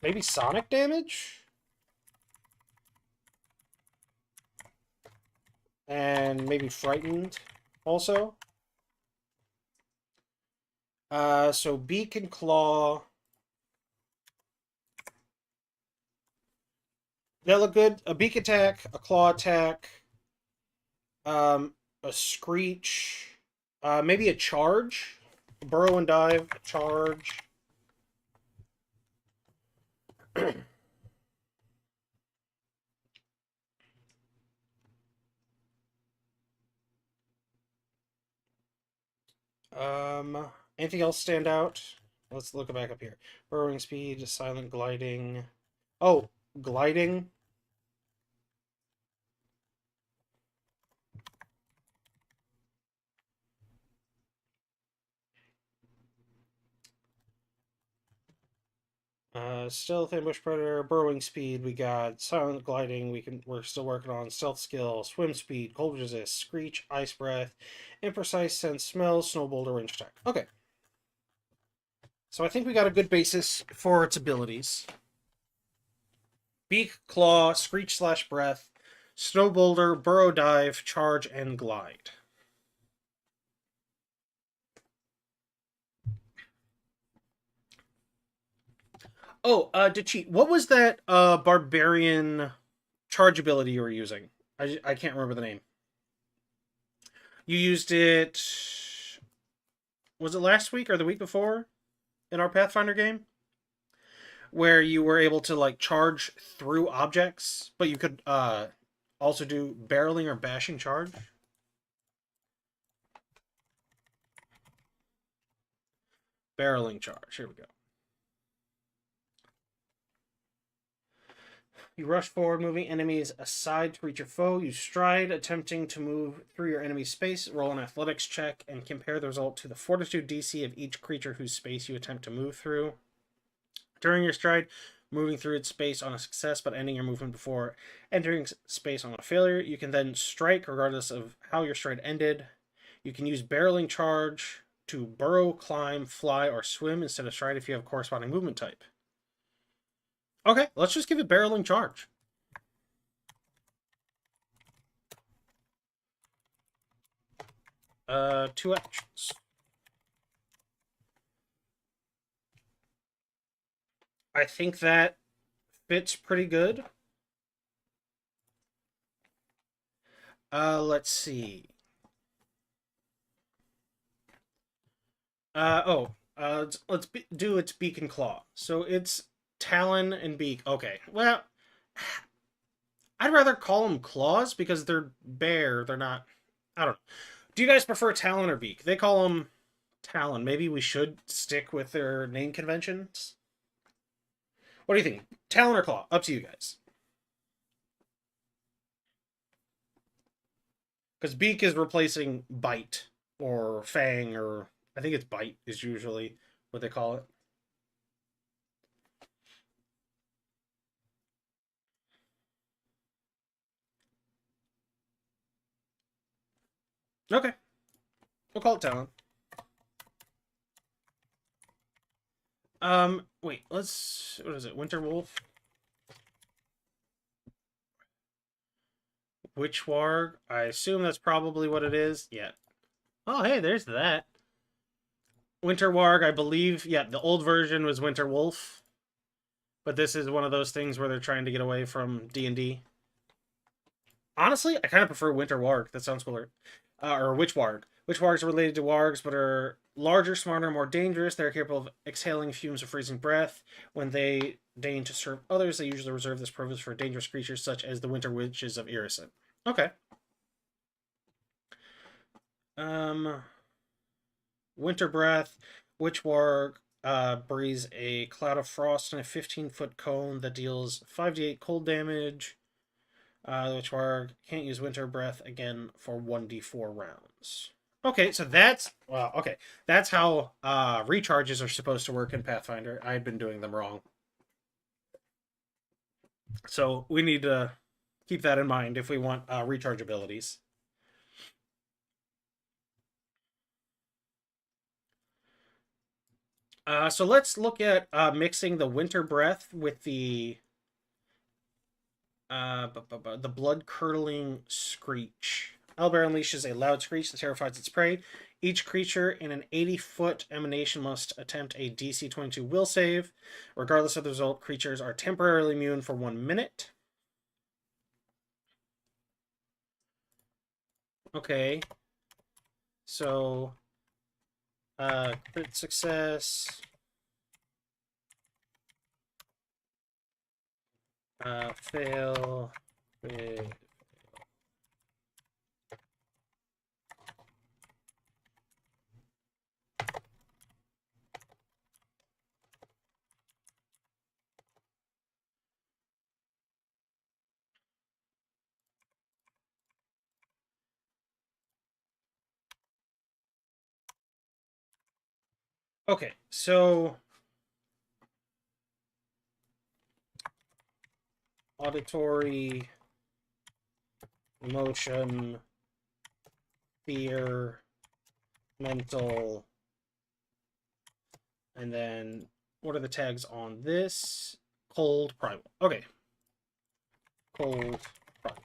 Maybe sonic damage? And maybe frightened also. So beak and claw. That look good. A beak attack, a claw attack, a screech, maybe a charge, a burrow and dive, a charge. Anything else stand out? Let's look back up here. Burrowing speed, silent gliding. Oh, gliding. Stealth, ambush, predator, burrowing speed. We got silent gliding. We're still working on stealth skill, swim speed, cold resist, screech, ice breath, imprecise sense, smell, snow boulder, range attack. Okay, so I think we got a good basis for its abilities. Beak, claw, screech slash breath, snow boulder, burrow dive, charge, and glide. Oh, to cheat, what was that barbarian charge ability you were using? I can't remember the name. You used it. Was it last week or the week before in our Pathfinder game? Where you were able to like charge through objects, but you could also do barreling or bashing charge. Barreling charge. Here we go. You rush forward, moving enemies aside to reach your foe. You stride, attempting to move through your enemy's space. Roll an athletics check and compare the result to the fortitude DC of each creature whose space you attempt to move through. During your stride, moving through its space on a success but ending your movement before entering space on a failure, you can then strike regardless of how your stride ended. You can use barreling charge to burrow, climb, fly, or swim instead of stride if you have a corresponding movement type. Okay, let's just give it barreling charge. Two actions. I think that fits pretty good. Let's see. Let's do its beak and claw. So it's talon and beak. Okay, well, I'd rather call them claws because they're bare. They're not. I don't know. Do you guys prefer talon or beak? They call them talon. Maybe we should stick with their name conventions. What do you think? Talon or claw? Up to you guys. Because beak is replacing bite or fang, or I think it's bite is usually what they call it. Okay, we'll call it talon. Wait, let's. What is it? Winter Wolf? Witch Warg? I assume that's probably what it is. Yeah. Oh, hey, there's that. Winter Warg, I believe. Yeah, the old version was Winter Wolf, but this is one of those things where they're trying to get away from D&D. Honestly, I kind of prefer Winter Warg. That sounds cooler. Or Witch Warg. Witch Wargs are related to Wargs, but are larger, smarter, more dangerous. They're capable of exhaling fumes of freezing breath. When they deign to serve others, they usually reserve this privilege for dangerous creatures such as the Winter Witches of Irison. Okay. Um, Winter Breath. Witch Warg breathes a cloud of frost in a 15-foot cone that deals 5d8 cold damage. Which Warg can't use Winter Breath again for 1d4 rounds. Okay, so that's well, okay. That's how recharges are supposed to work in Pathfinder. I had been doing them wrong. So we need to keep that in mind if we want recharge abilities. So let's look at mixing the Winter Breath with the blood curdling screech. Owlbear unleashes a loud screech that terrifies its prey. Each creature in an 80-foot emanation must attempt a DC 22 will save. Regardless of the result, creatures are temporarily immune for 1 minute. Okay. So, crit success. Fail. Crit. Okay, so auditory, emotion, fear, mental, and then what are the tags on this? Cold, primal. Okay. Cold, primal.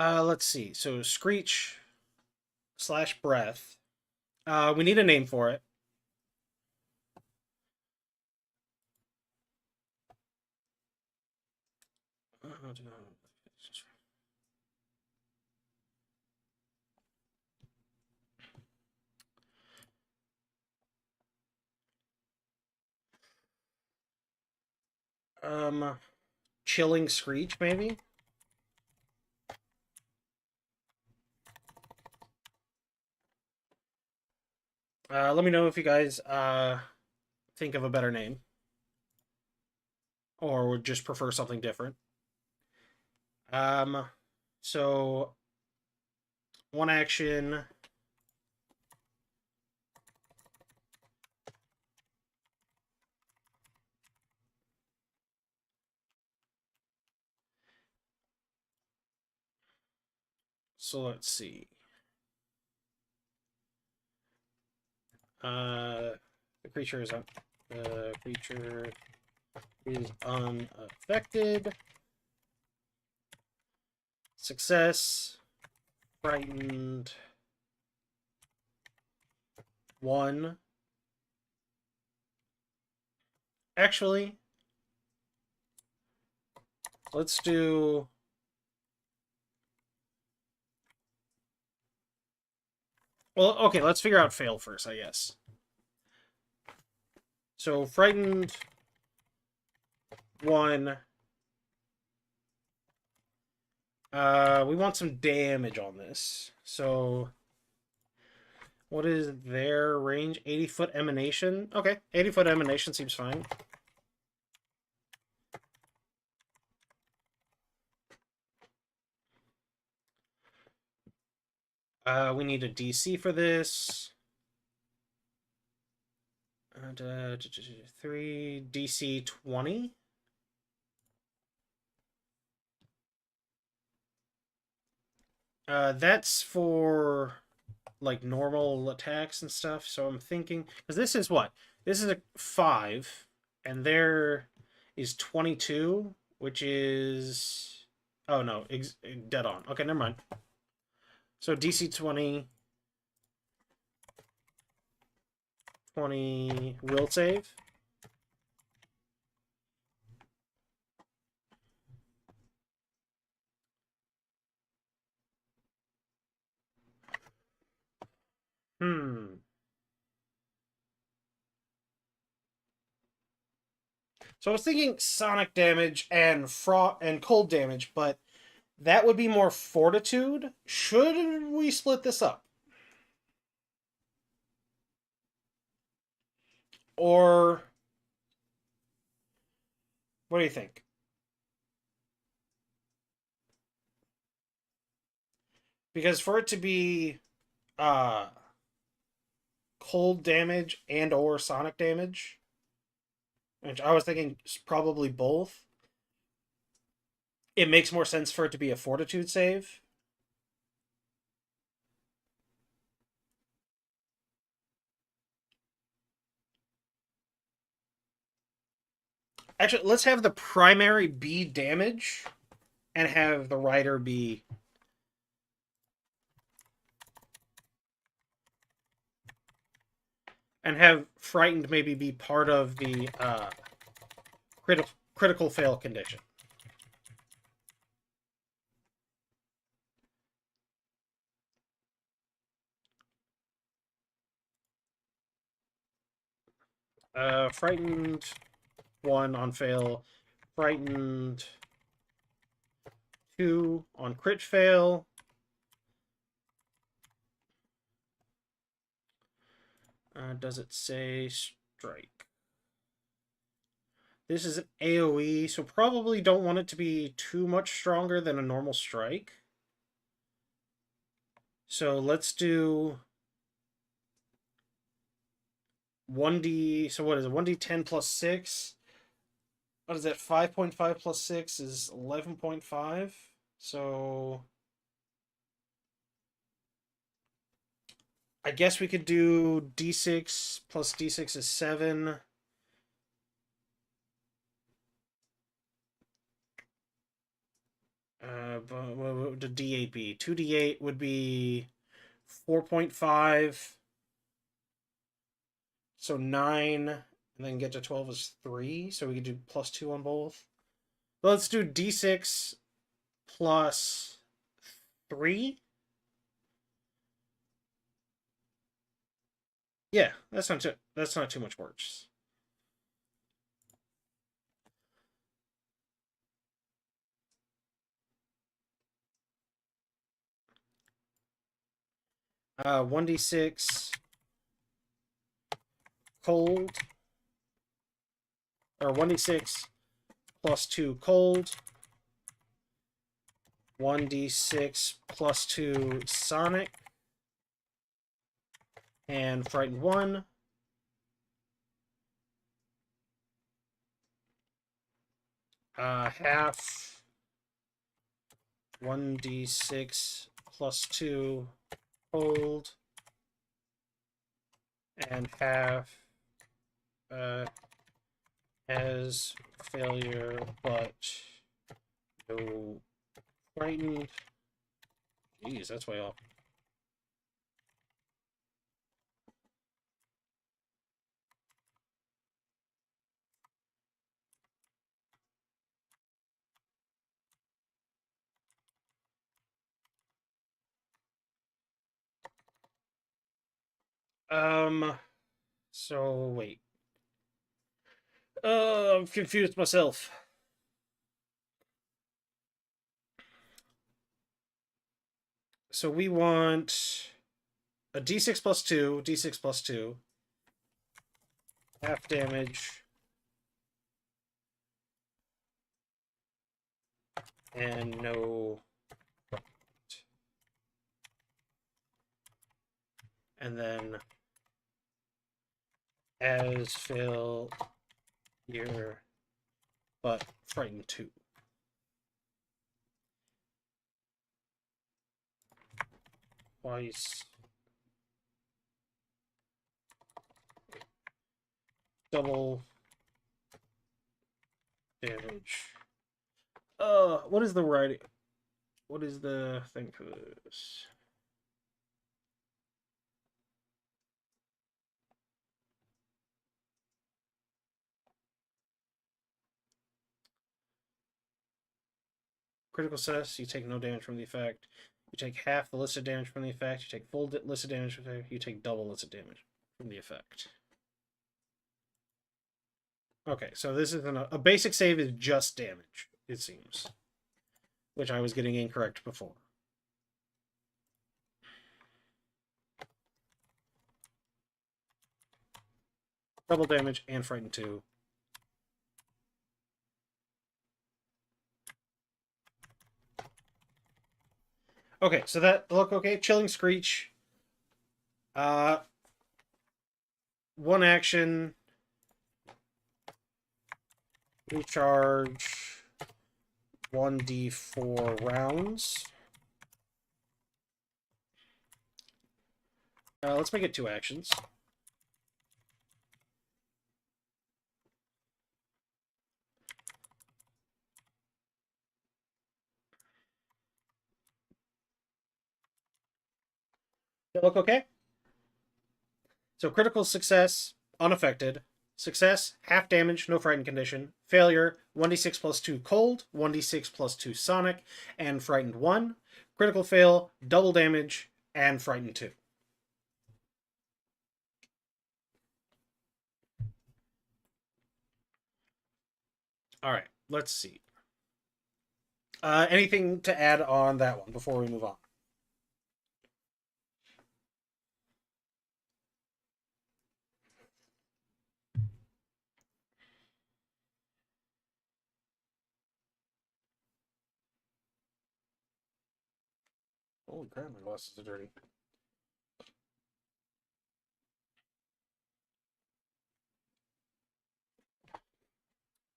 Let's see. So screech / breath. We need a name for it. Chilling screech, maybe. Let me know if you guys think of a better name, or would just prefer something different. So one action. So let's see. The creature is unaffected. Success. Frightened. 1. Actually, let's do. Well, okay, let's figure out fail first, I guess. So, frightened 1. We want some damage on this. So, what is their range? 80-foot emanation? Okay, 80-foot emanation seems fine. We need a DC for this. 3 DC 20. That's for like normal attacks and stuff. So I'm thinking because this is what? This is a 5, and there is 22, which is no, dead on. Okay, never mind. So DC 20 will save. So I was thinking sonic damage and cold damage, but that would be more fortitude. Should we split this up? Or what do you think? Because for it to be uh cold damage and or sonic damage, which I was thinking probably both, it makes more sense for it to be a fortitude save. Actually, let's have the primary be damage and have the rider be and have frightened maybe be part of the critical fail condition. Frightened 1 on fail, frightened 2 on crit fail. Does it say strike. This is an AoE, so probably don't want it to be too much stronger than a normal strike. So let's do 1d, so what is it? 1d10 plus 6. What is that? 5.5 plus 6 is 11.5. So I guess we could do d6 plus d6 is 7. But what would the d8 be? 2d8 would be 4.5. So 9, and then get to 12 is 3. So we could do plus 2 on both. But let's do d6 plus 3. Yeah, that's not too much worse. Uh, 1d6 cold, or 1d6 plus 2 cold, 1d6 plus 2 sonic, and frightened 1. Half 1d6 plus 2 cold, and half has failure but no frightened. Jeez, that's way off. So wait. I'm confused myself. So we want a d6 plus 2, d6 plus 2. Half damage. And no. And then as fail here, but frightened 2. Twice. Double damage. What is the writing? What is the thing for this? Critical success, you take no damage from the effect. You take half the listed damage from the effect. You take full listed damage from the effect. You take double listed damage from the effect. Okay, so this is a basic save is just damage, it seems. Which I was getting incorrect before. Double damage and frightened 2. Okay, so that look okay. Chilling Screech. One action. Recharge 1d4 rounds. Let's make it 2 actions. That look okay? So critical success, unaffected. Success, half damage, no frightened condition. Failure, 1d6 plus 2 cold, 1d6 plus 2 sonic, and frightened 1. Critical fail, double damage, and frightened 2. Alright, let's see. Anything to add on that one before we move on? Holy crap, my glasses are dirty.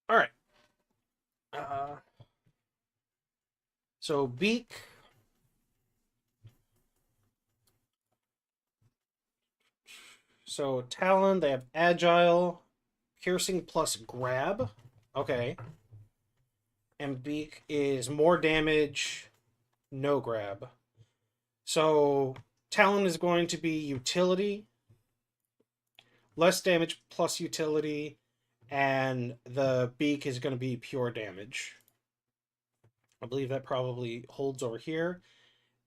All right. So beak. So talon, they have agile, piercing plus grab. Okay. And beak is more damage, no grab. So talon is going to be utility, less damage plus utility, and the beak is going to be pure damage. I believe that probably holds over here.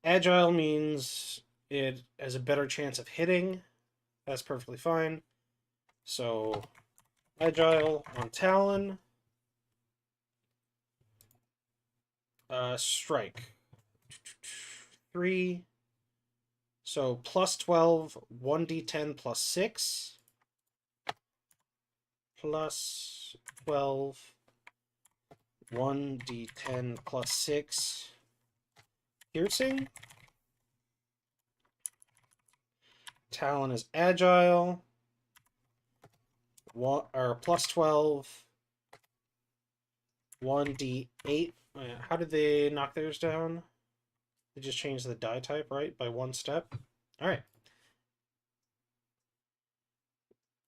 Agile means it has a better chance of hitting. That's perfectly fine. So agile on talon. Strike. 3. So plus 12, 1d10 plus 6. Plus 12, 1d10 plus 6. Piercing. Talon is agile. Or plus 12, 1d8. How did they knock theirs down? They just changed the die type, right? By one step. All right.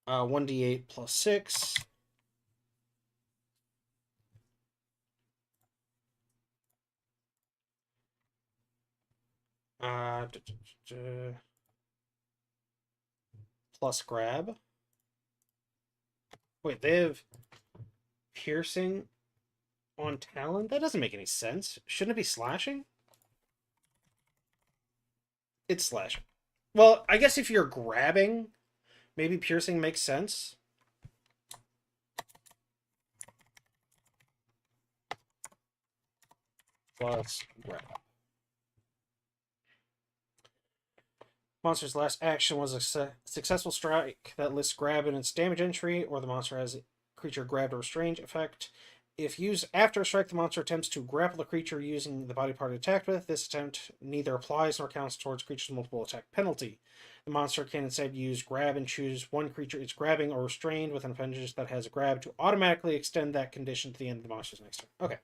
1d8 plus 6. Plus grab. Wait, they have piercing on talon? That doesn't make any sense. Shouldn't it be slashing? It's slashing. Well, I guess if you're grabbing, maybe piercing makes sense. Plus grab. Monster's last action was a successful strike that lists grab in its damage entry, or the monster has a creature grabbed or restrained effect. If used after a strike, the monster attempts to grapple the creature using the body part it attacked with. This attempt neither applies nor counts towards creature's multiple attack penalty. The monster can instead use grab and choose one creature it's grabbing or restrained with an appendage that has a grab to automatically extend that condition to the end of the monster's next turn. Okay.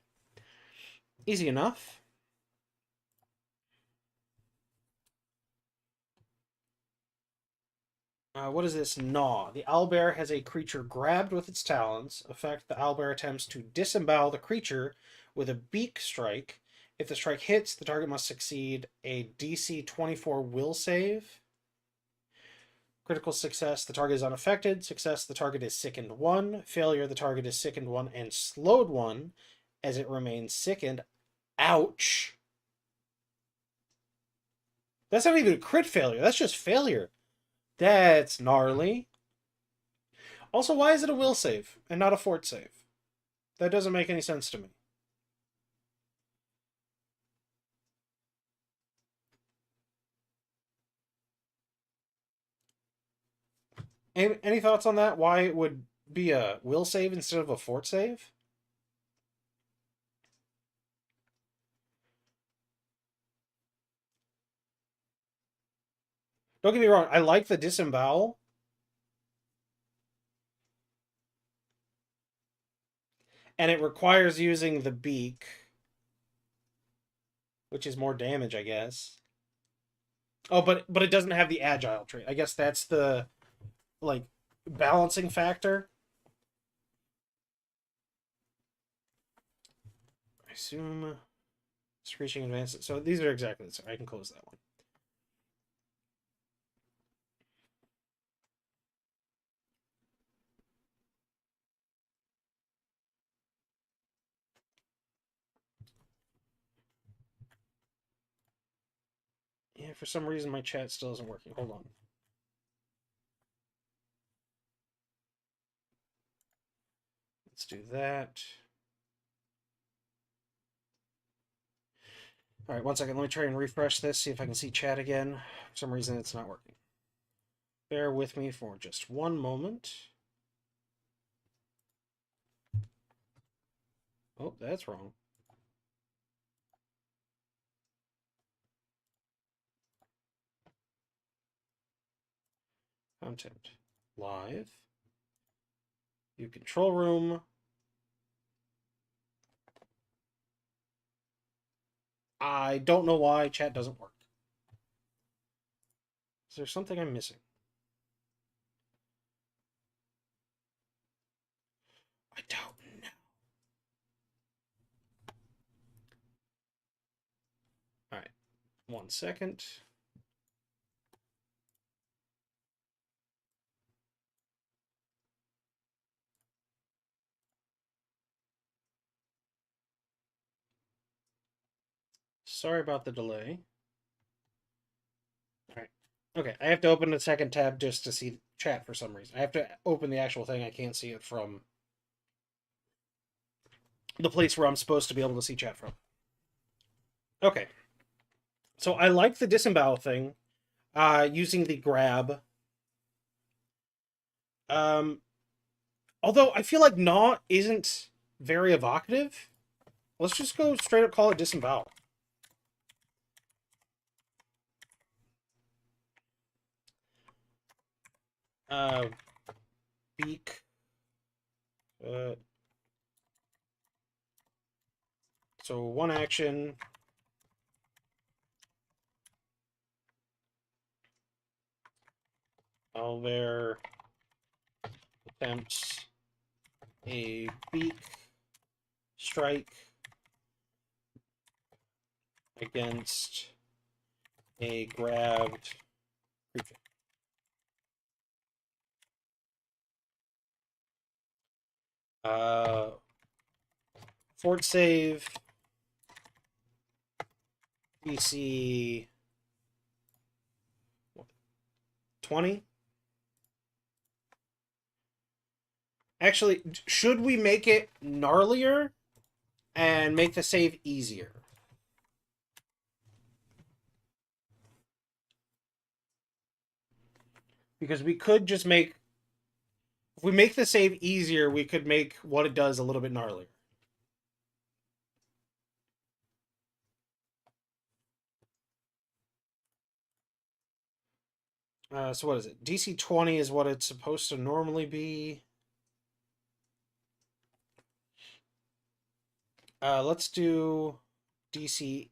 Easy enough. What is this? Gnaw. The owlbear has a creature grabbed with its talons. Effect: the owlbear attempts to disembowel the creature with a beak strike. If the strike hits, the target must succeed a DC 24 will save. Critical success, the target is unaffected. Success, the target is sickened 1. Failure, the target is sickened 1 and slowed 1 as it remains sickened. Ouch. That's not even a crit failure. That's just failure. That's gnarly. Also, why is it a will save and not a fort save? That doesn't make any sense to me. Any thoughts on that? Why it would be a will save instead of a fort save? Don't get me wrong, I like the disembowel. And it requires using the beak, which is more damage, I guess. Oh, but it doesn't have the agile trait. I guess that's the like balancing factor. I assume screeching advances. So these are exactly the same. I can close that one. Yeah, for some reason my chat still isn't working. Hold on. Let's do that. All right, one second. Let me try and refresh this, see if I can see chat again. For some reason, it's not working. Bear with me for just one moment. Oh, that's wrong. Content. Live. View control room. I don't know why chat doesn't work. Is there something I'm missing? I don't know. All right. 1 second. Sorry about the delay. All right. Okay, I have to open a second tab just to see chat for some reason. I have to open the actual thing. I can't see it from the place where I'm supposed to be able to see chat from. Okay. So I like the disembowel thing, using the grab. Although I feel like gnaw isn't very evocative. Let's just go straight up call it disembowel. Beak. So one action. Owlbear attempts a beak strike against a grabbed creature. Fort save. DC 20. Actually, should we make it gnarlier and make the save easier? Because we could just make... If we make the save easier, we could make what it does a little bit gnarlier. So what is it? DC 20 is what it's supposed to normally be. Let's do DC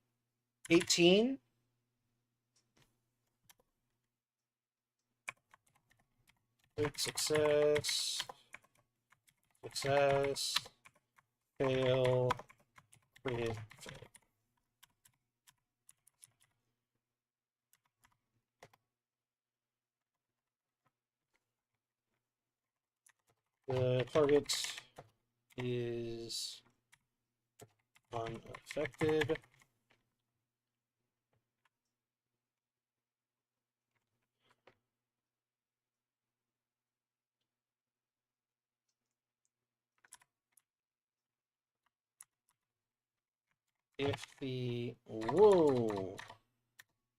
18. Success. Success. Fail. Crit. Fail. The target is unaffected. If the... Whoa.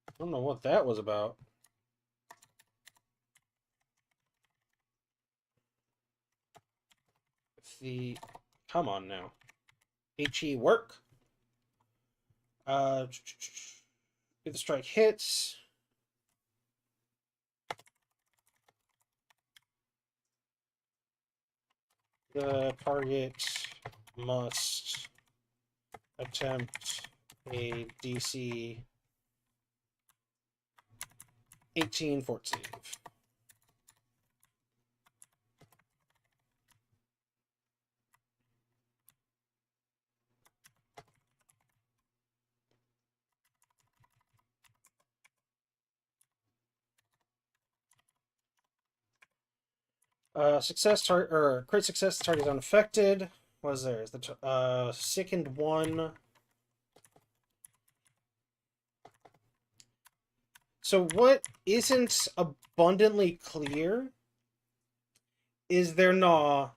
I don't know what that was about. If the... Come on now. HE work. If the strike hits... The target must attempt a DC 18 fort save. Success target or crit success target is unaffected. What is there? Is the sickened one? So what isn't abundantly clear is their gnaw.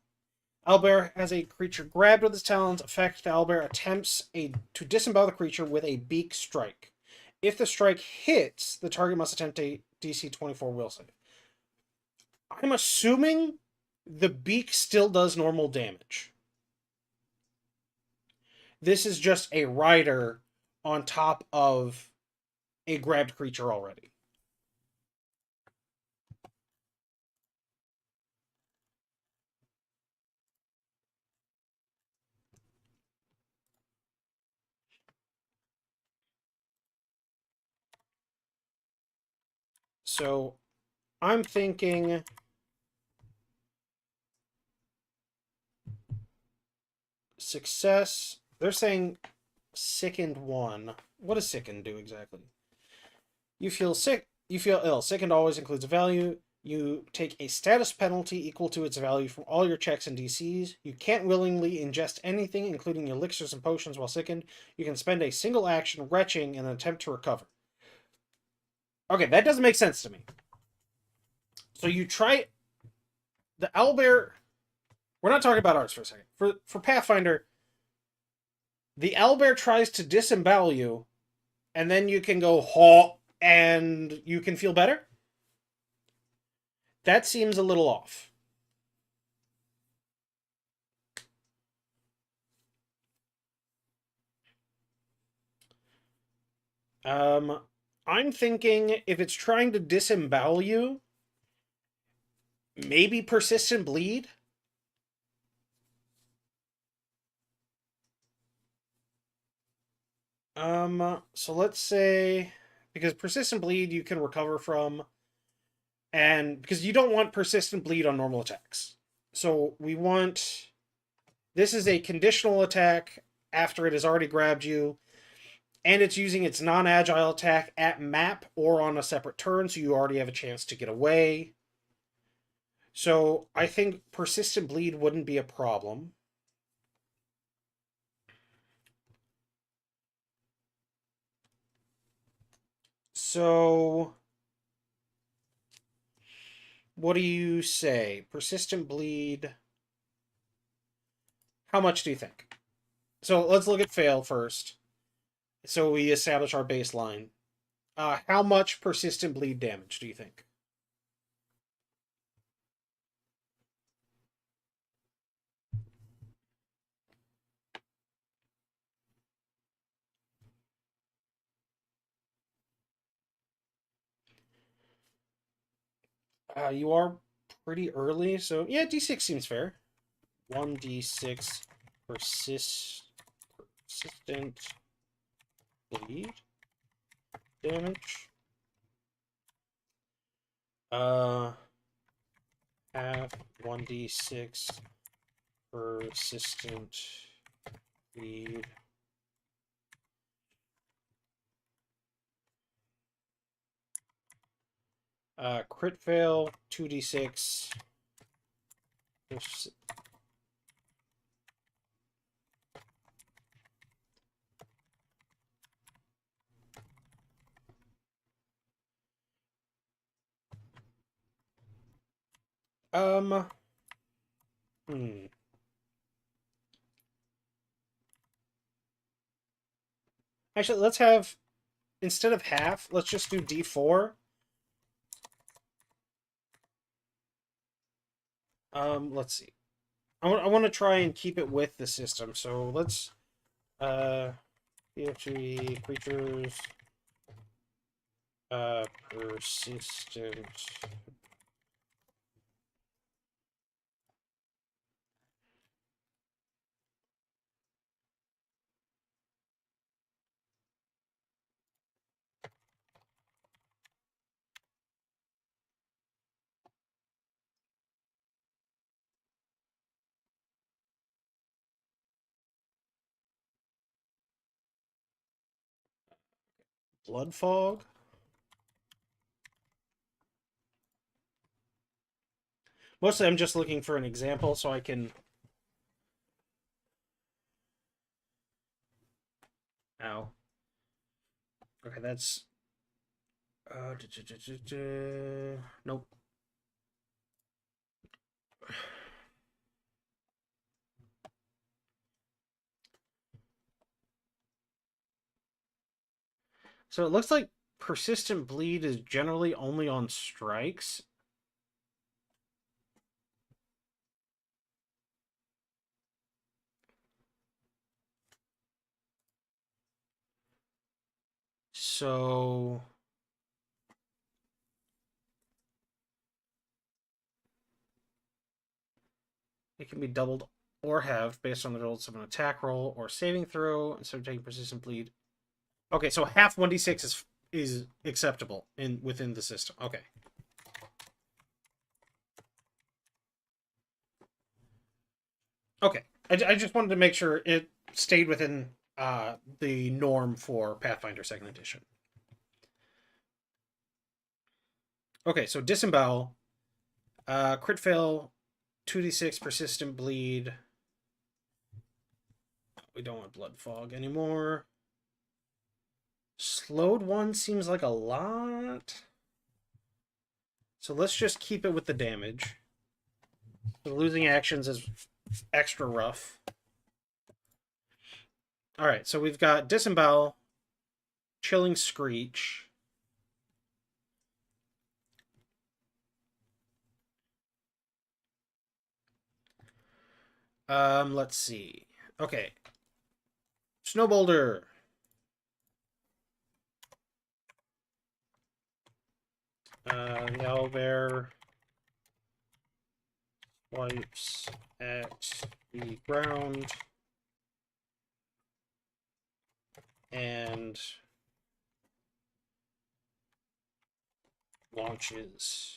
Owlbear has a creature grabbed with his talons. Effect: the owlbear attempts to disembowel the creature with a beak strike. If the strike hits, the target must attempt a DC 24 will save. I'm assuming the beak still does normal damage. This is just a rider on top of a grabbed creature already. So I'm thinking success. They're saying sickened 1. What does sickened do exactly? You feel sick. You feel ill. Sickened always includes a value. You take a status penalty equal to its value from all your checks and DCs. You can't willingly ingest anything, including elixirs and potions, while sickened. You can spend a single action retching in an attempt to recover. Okay, that doesn't make sense to me. So you try the owlbear. We're not talking about ours for a second. For Pathfinder, the owlbear tries to disembowel you, and then you can go haw, and you can feel better. That seems a little off. I'm thinking if it's trying to disembowel you, maybe persistent bleed. So let's say because persistent bleed you can recover from, and because you don't want persistent bleed on normal attacks. So we want this is a conditional attack after it has already grabbed you, and it's using its non-agile attack at map or on a separate turn, so you already have a chance to get away. So I think persistent bleed wouldn't be a problem. So what do you say? Persistent bleed. How much do you think? So let's look at fail first. So we establish our baseline. How much persistent bleed damage do you think? You are pretty early, so yeah, D6 seems fair. 1d6 persistent bleed damage. Have 1d6 persistent bleed. Crit fail 2d6. Um. Hmm. Actually, let's have instead of half, let's just do D4. Let's see. I want to try and keep it with the system. So let's PFG creatures persistent blood fog. Mostly I'm just looking for an example so I can ow. Okay, that's nope. So it looks like persistent bleed is generally only on strikes. So it can be doubled or halved based on the results of an attack roll or saving throw instead of taking persistent bleed. Okay, so half 1d6 is is acceptable within the system. Okay. Okay. I just wanted to make sure it stayed within the norm for Pathfinder 2nd Edition. Okay, so Disembowel. Crit fail, 2d6 persistent bleed. We don't want Blood Fog anymore. Slowed 1 seems like a lot. So let's just keep it with the damage. The losing actions is extra rough. Alright, so we've got Disembowel, Chilling Screech. Let's see. Okay. Snow Boulder. The Owlbear swipes at the ground and launches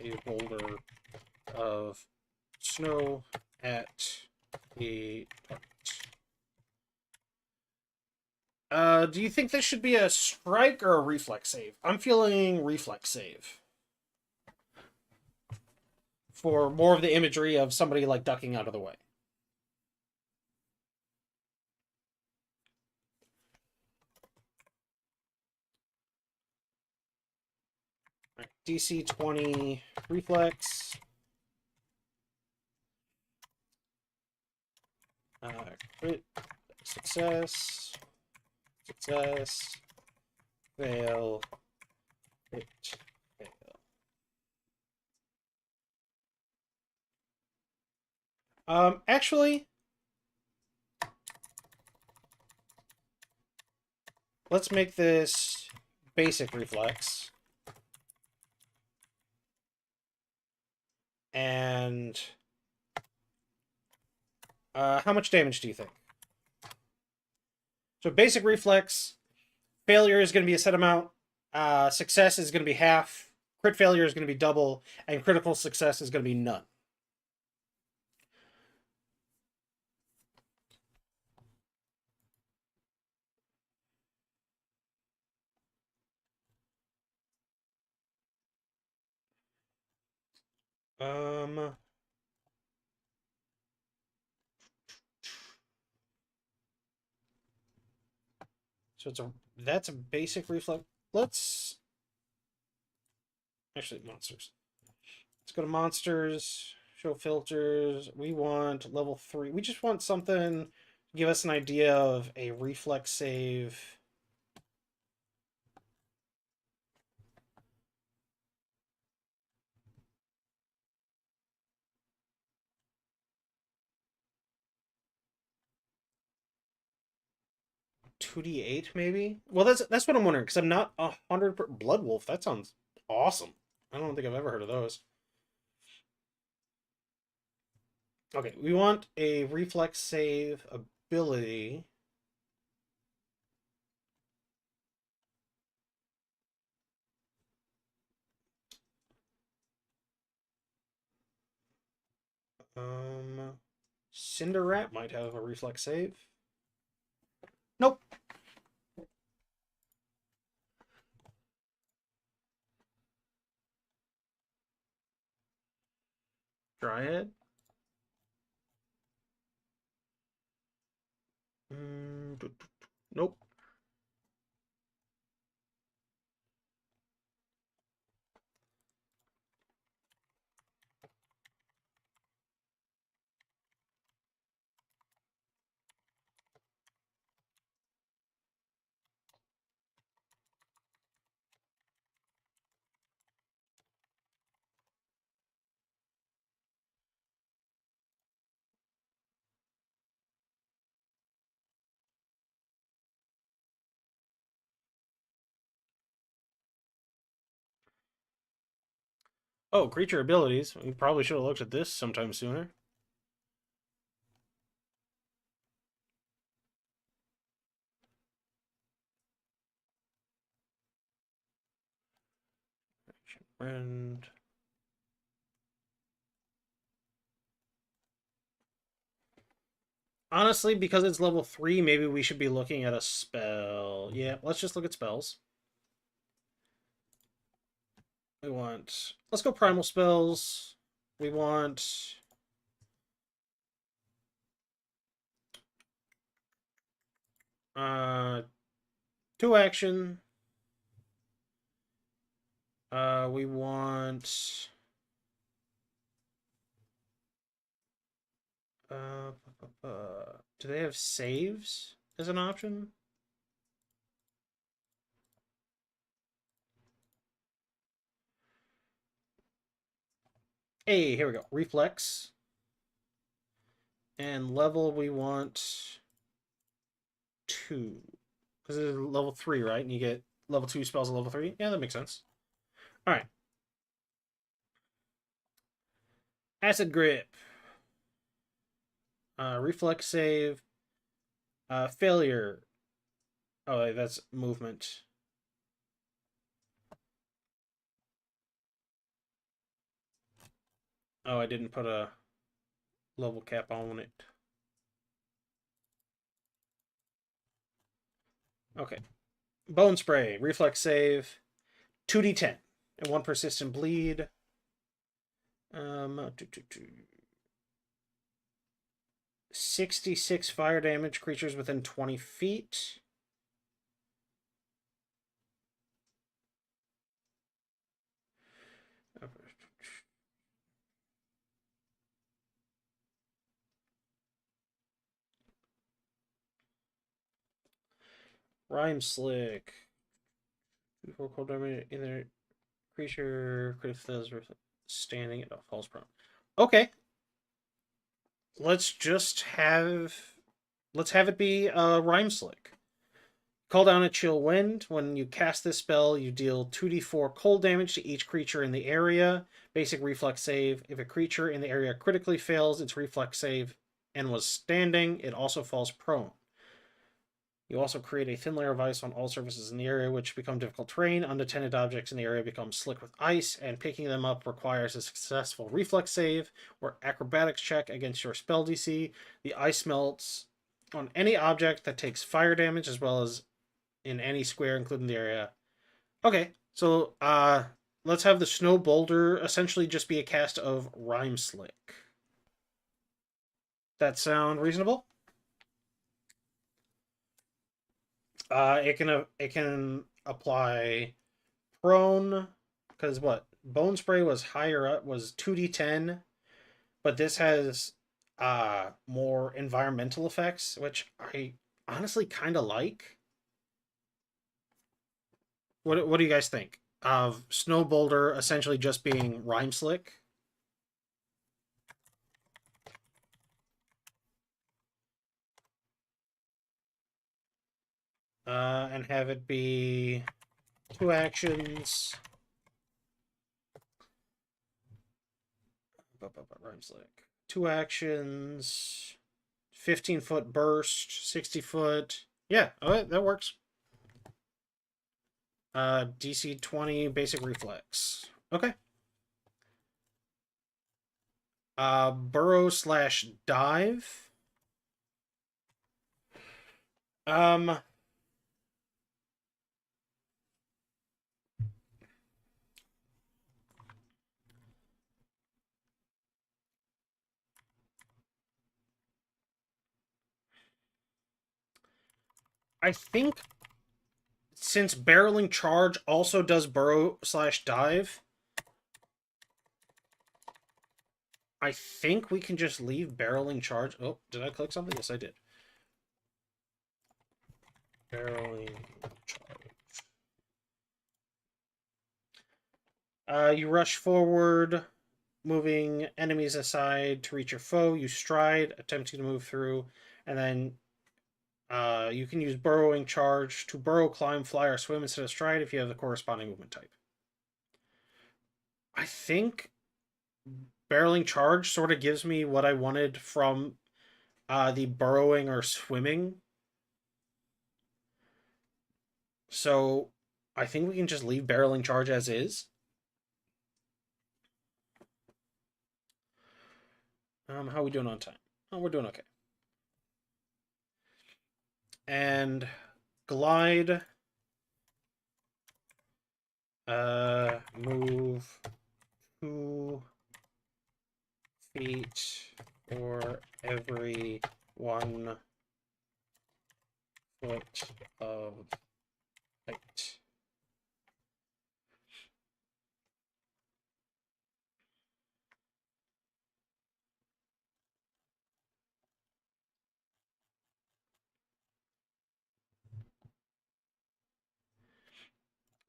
a boulder of snow at the target. Do you think this should be a strike or a reflex save? I'm feeling reflex save. For more of the imagery of somebody like ducking out of the way. Right, DC 20 reflex. Crit, success, success, fail, crit, fail. Actually, let's make this basic reflex. And how much damage do you think? So basic reflex, failure is going to be a set amount. Success is going to be half. Crit failure is going to be double. And critical success is going to be none. So that's a basic reflex. Let's actually monsters. Let's go to monsters. Show filters. We want level 3. We just want something to give us an idea of a reflex save. $2d8 maybe. Well, that's what I'm wondering because I'm not 100. Blood Wolf. That sounds awesome. I don't think I've ever heard of those. Okay, we want a reflex save ability. Cinder Rat might have a reflex save. Nope. Dryad. Nope. Oh, creature abilities. We probably should have looked at this sometime sooner. And honestly, because it's level 3, maybe we should be looking at a spell. Yeah, let's just look at spells. We want... Let's go primal spells. We want... Uh, 2 action. We want... Do they have saves as an option? Hey, here we go. Reflex. And level we want 2. Because it's level 3, right? And you get level 2 spells at level 3? Yeah, that makes sense. Alright. Acid Grip. Reflex save. Failure. Oh, that's movement. Oh, I didn't put a level cap on it. Okay. Bone Spray. Reflex save. 2d10. And 1 persistent bleed. 66 fire damage, creatures within 20 feet. Rhyme Slick. Before cold damage, either creature critically standing, it falls prone. Okay. Let's have it be Rhyme Slick. Call down a chill wind. When you cast this spell, you deal 2d4 cold damage to each creature in the area. Basic reflex save. If a creature in the area critically fails its reflex save and was standing, it also falls prone. You also create a thin layer of ice on all surfaces in the area, which become difficult terrain. Unattended objects in the area become slick with ice, and picking them up requires a successful reflex save or acrobatics check against your spell DC. The ice melts on any object that takes fire damage, as well as in any square, including the area. Okay, so let's have the snow boulder essentially just be a cast of Rhyme Slick. That sound reasonable? It can apply prone, because what Bone Spray was higher up, was 2d10, but this has more environmental effects, which I honestly kind of like. What do you guys think of Snow Boulder essentially just being Rhyme Slick? And have it be 2 actions. Rhyme Slick. 2 actions. 15-foot burst. 60-foot. Yeah, that works. DC 20 basic reflex. Okay. Burrow slash dive. Um, I think since barreling charge also does burrow slash dive, I think we can just leave barreling charge. Oh, did I click something? Yes, I did. Barreling charge. You rush forward, moving enemies aside to reach your foe. You stride, attempting to move through, and then you can use burrowing charge to burrow, climb, fly, or swim instead of stride if you have the corresponding movement type. I think barreling charge sort of gives me what I wanted from the burrowing or swimming. So I think we can just leave barreling charge as is. How are we doing on time? Oh, we're doing okay. And glide. Move 2 feet for every 1 foot of height.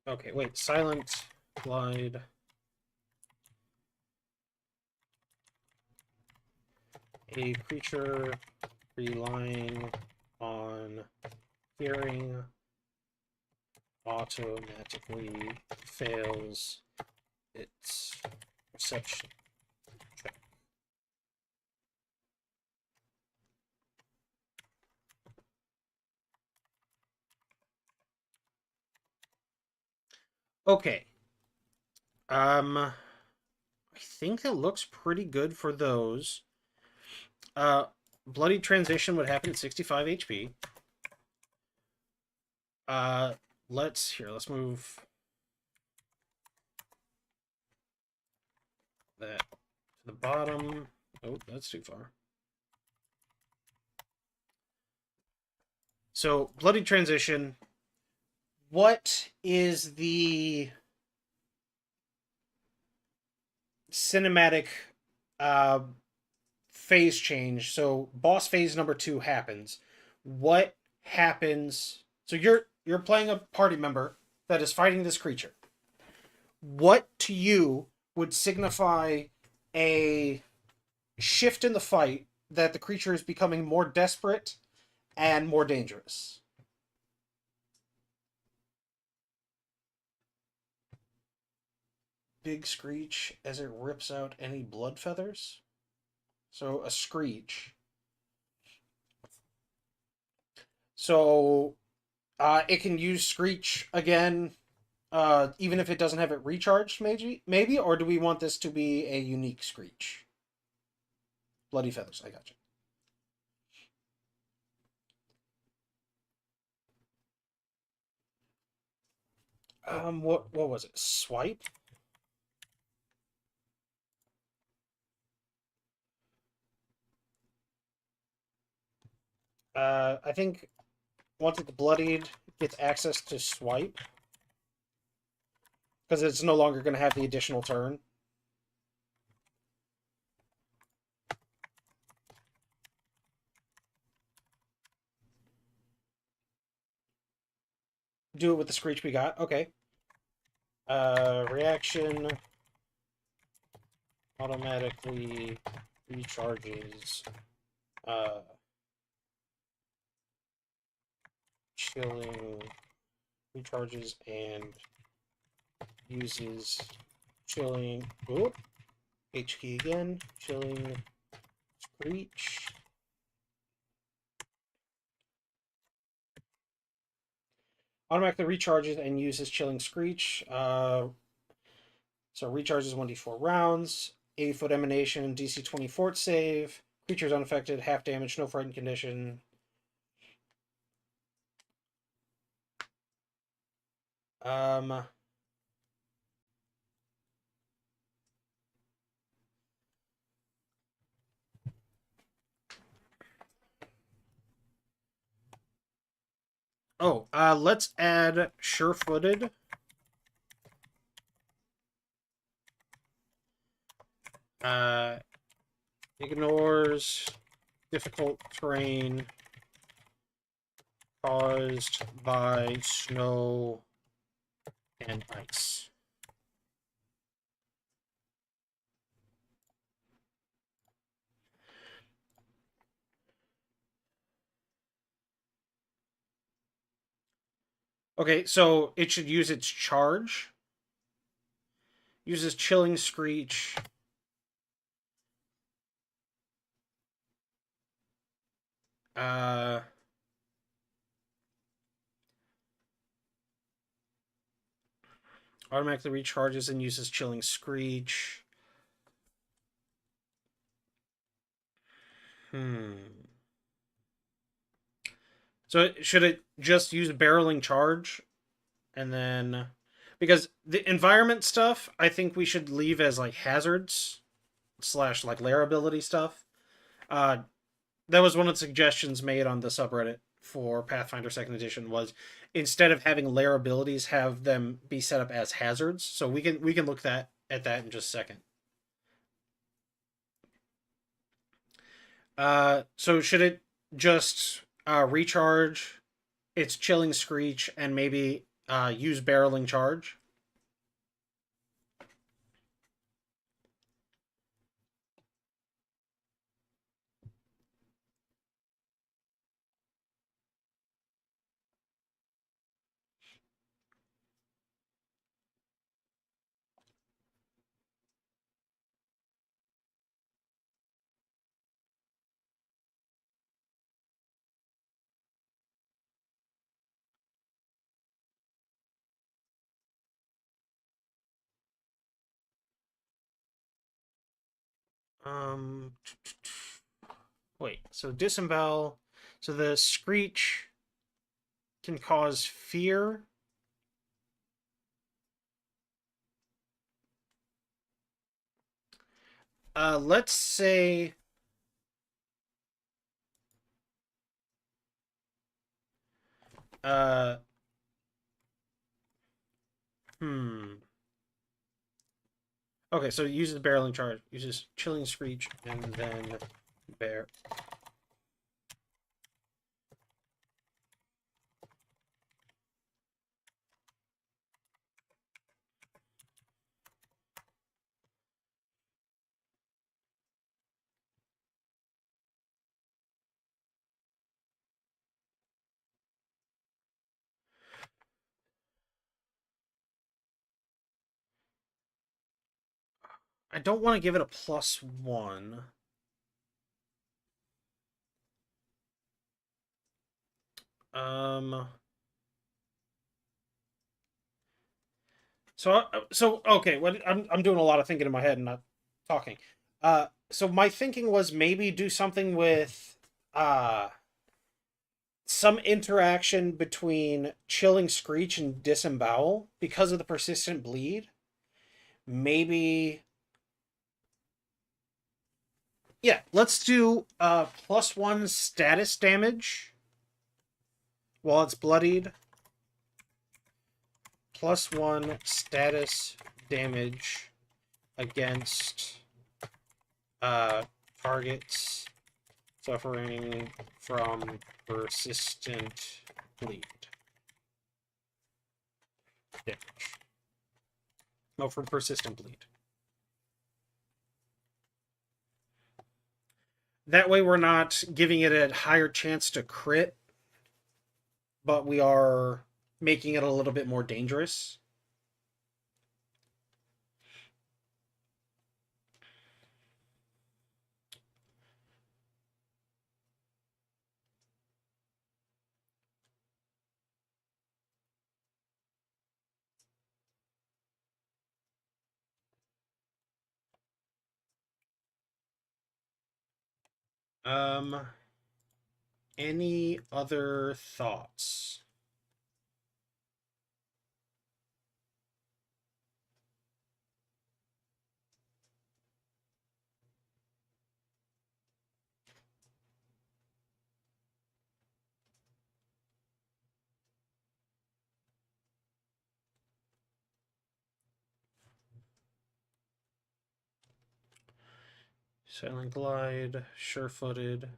Okay, wait. Silent glide. A creature relying on hearing automatically fails its perception check. Okay. I think that looks pretty good for those. Bloody transition would happen at 65 HP. Let's move that to the bottom. Oh, that's too far. So, bloody transition. What is the cinematic uh, phase change? So, boss phase number 2 happens. What happens? So you're playing a party member that is fighting this creature. What to you would signify a shift in the fight that the creature is becoming more desperate and more dangerous? Big screech as it rips out any blood feathers. So a screech. So it can use screech again, even if it doesn't have it recharged, maybe. Or do we want this to be a unique screech? Bloody feathers. I got you. What was it? Swipe. I think once it's bloodied, it gets access to swipe because it's no longer going to have the additional turn. Do it with the screech we got. Okay. Reaction automatically recharges. Chilling recharges and uses chilling. Oh, H key again. Chilling screech. Automatically recharges and uses chilling screech. So recharges 1d4 rounds. 80-foot emanation, DC 20 fort save. Creatures unaffected, half damage, no frightened condition. Um. Oh, let's add sure-footed. Ignores difficult terrain caused by snow and ice. Okay, so it should use its charge. Uses chilling screech. Automatically recharges and uses chilling screech. Hmm. So should it just use barreling charge and then because the environment stuff I think we should leave as like hazards slash like lair ability stuff. Uh that was one of the suggestions made on the subreddit for Pathfinder Second Edition was instead of having lair abilities, have them be set up as hazards. So we can look at that in just a second. So should it just recharge its chilling screech and maybe use barreling charge? Um, wait. So disembowel. So the screech can cause fear. Let's say. Uh, hmm. Okay, so it uses barreling charge, uses chilling screech, and then bear. I don't want to give it a +1. Um. So okay. What I'm doing a lot of thinking in my head and not talking. So my thinking was maybe do something with uh some interaction between chilling screech and disembowel because of the persistent bleed. Maybe yeah. Let's do +1 status damage while it's bloodied. +1 status damage against targets suffering from persistent bleed damage. No, from persistent bleed. That way, we're not giving it a higher chance to crit, but we are making it a little bit more dangerous. Um, any other thoughts? Silent glide, sure-footed.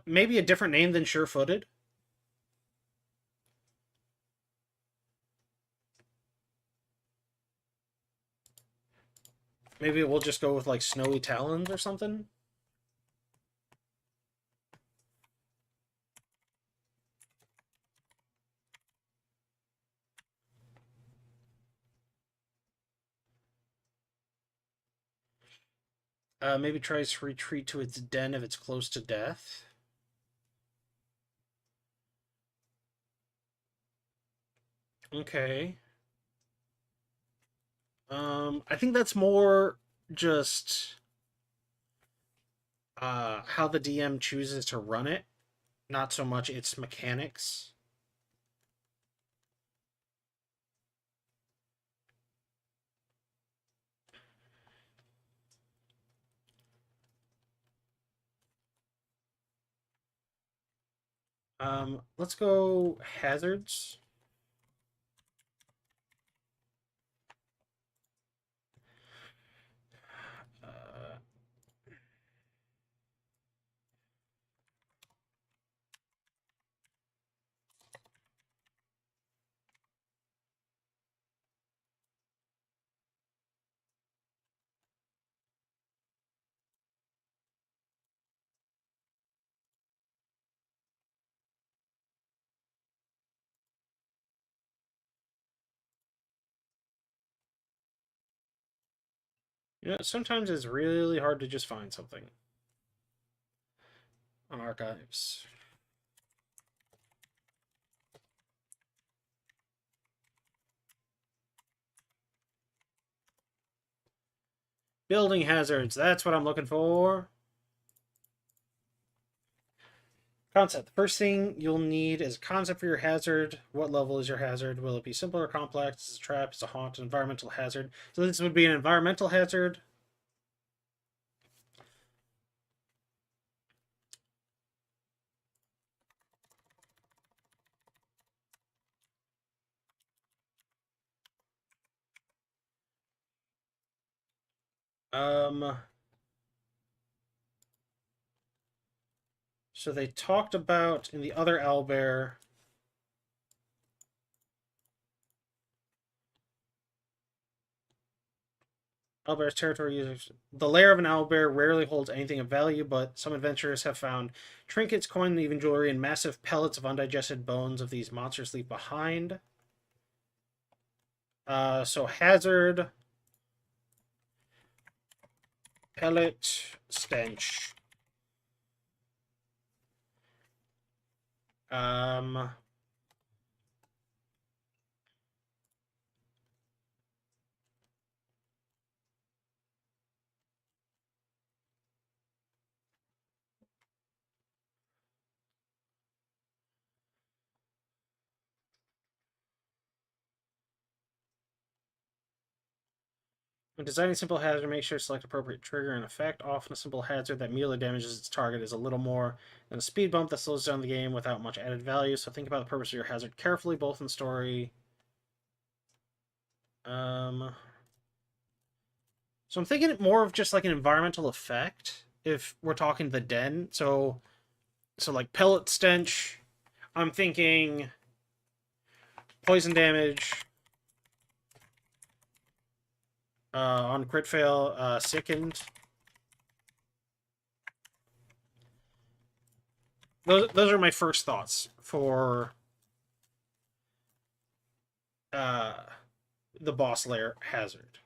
Maybe a different name than sure-footed. Maybe we'll just go with like snowy talons or something. Maybe tries to retreat to its den if it's close to death. Okay. I think that's more just how the DM chooses to run it, not so much its mechanics. Let's go hazards. Uh, sometimes it's really hard to just find something on archives. Building hazards, that's what I'm looking for. Concept. The first thing you'll need is a concept for your hazard. What level is your hazard? Will it be simple or complex? Is it a trap? Is it a haunt? An environmental hazard? So this would be an environmental hazard. So they talked about in the other Owlbear. Owlbear's territory users. The lair of an owlbear rarely holds anything of value, but some adventurers have found trinkets, coin, and even jewelry, and massive pellets of undigested bones of these monsters leave behind. So hazard, pellet, stench. Um, When designing simple hazard, make sure to select appropriate trigger and effect. Often a simple hazard that merely damages its target is a little more than a speed bump that slows down the game without much added value. So think about the purpose of your hazard carefully, both in story. So I'm thinking more of just like an environmental effect if we're talking the den. So like pellet stench. I'm thinking poison damage. On crit fail, sickened. Those are my first thoughts for uh, the boss lair hazard.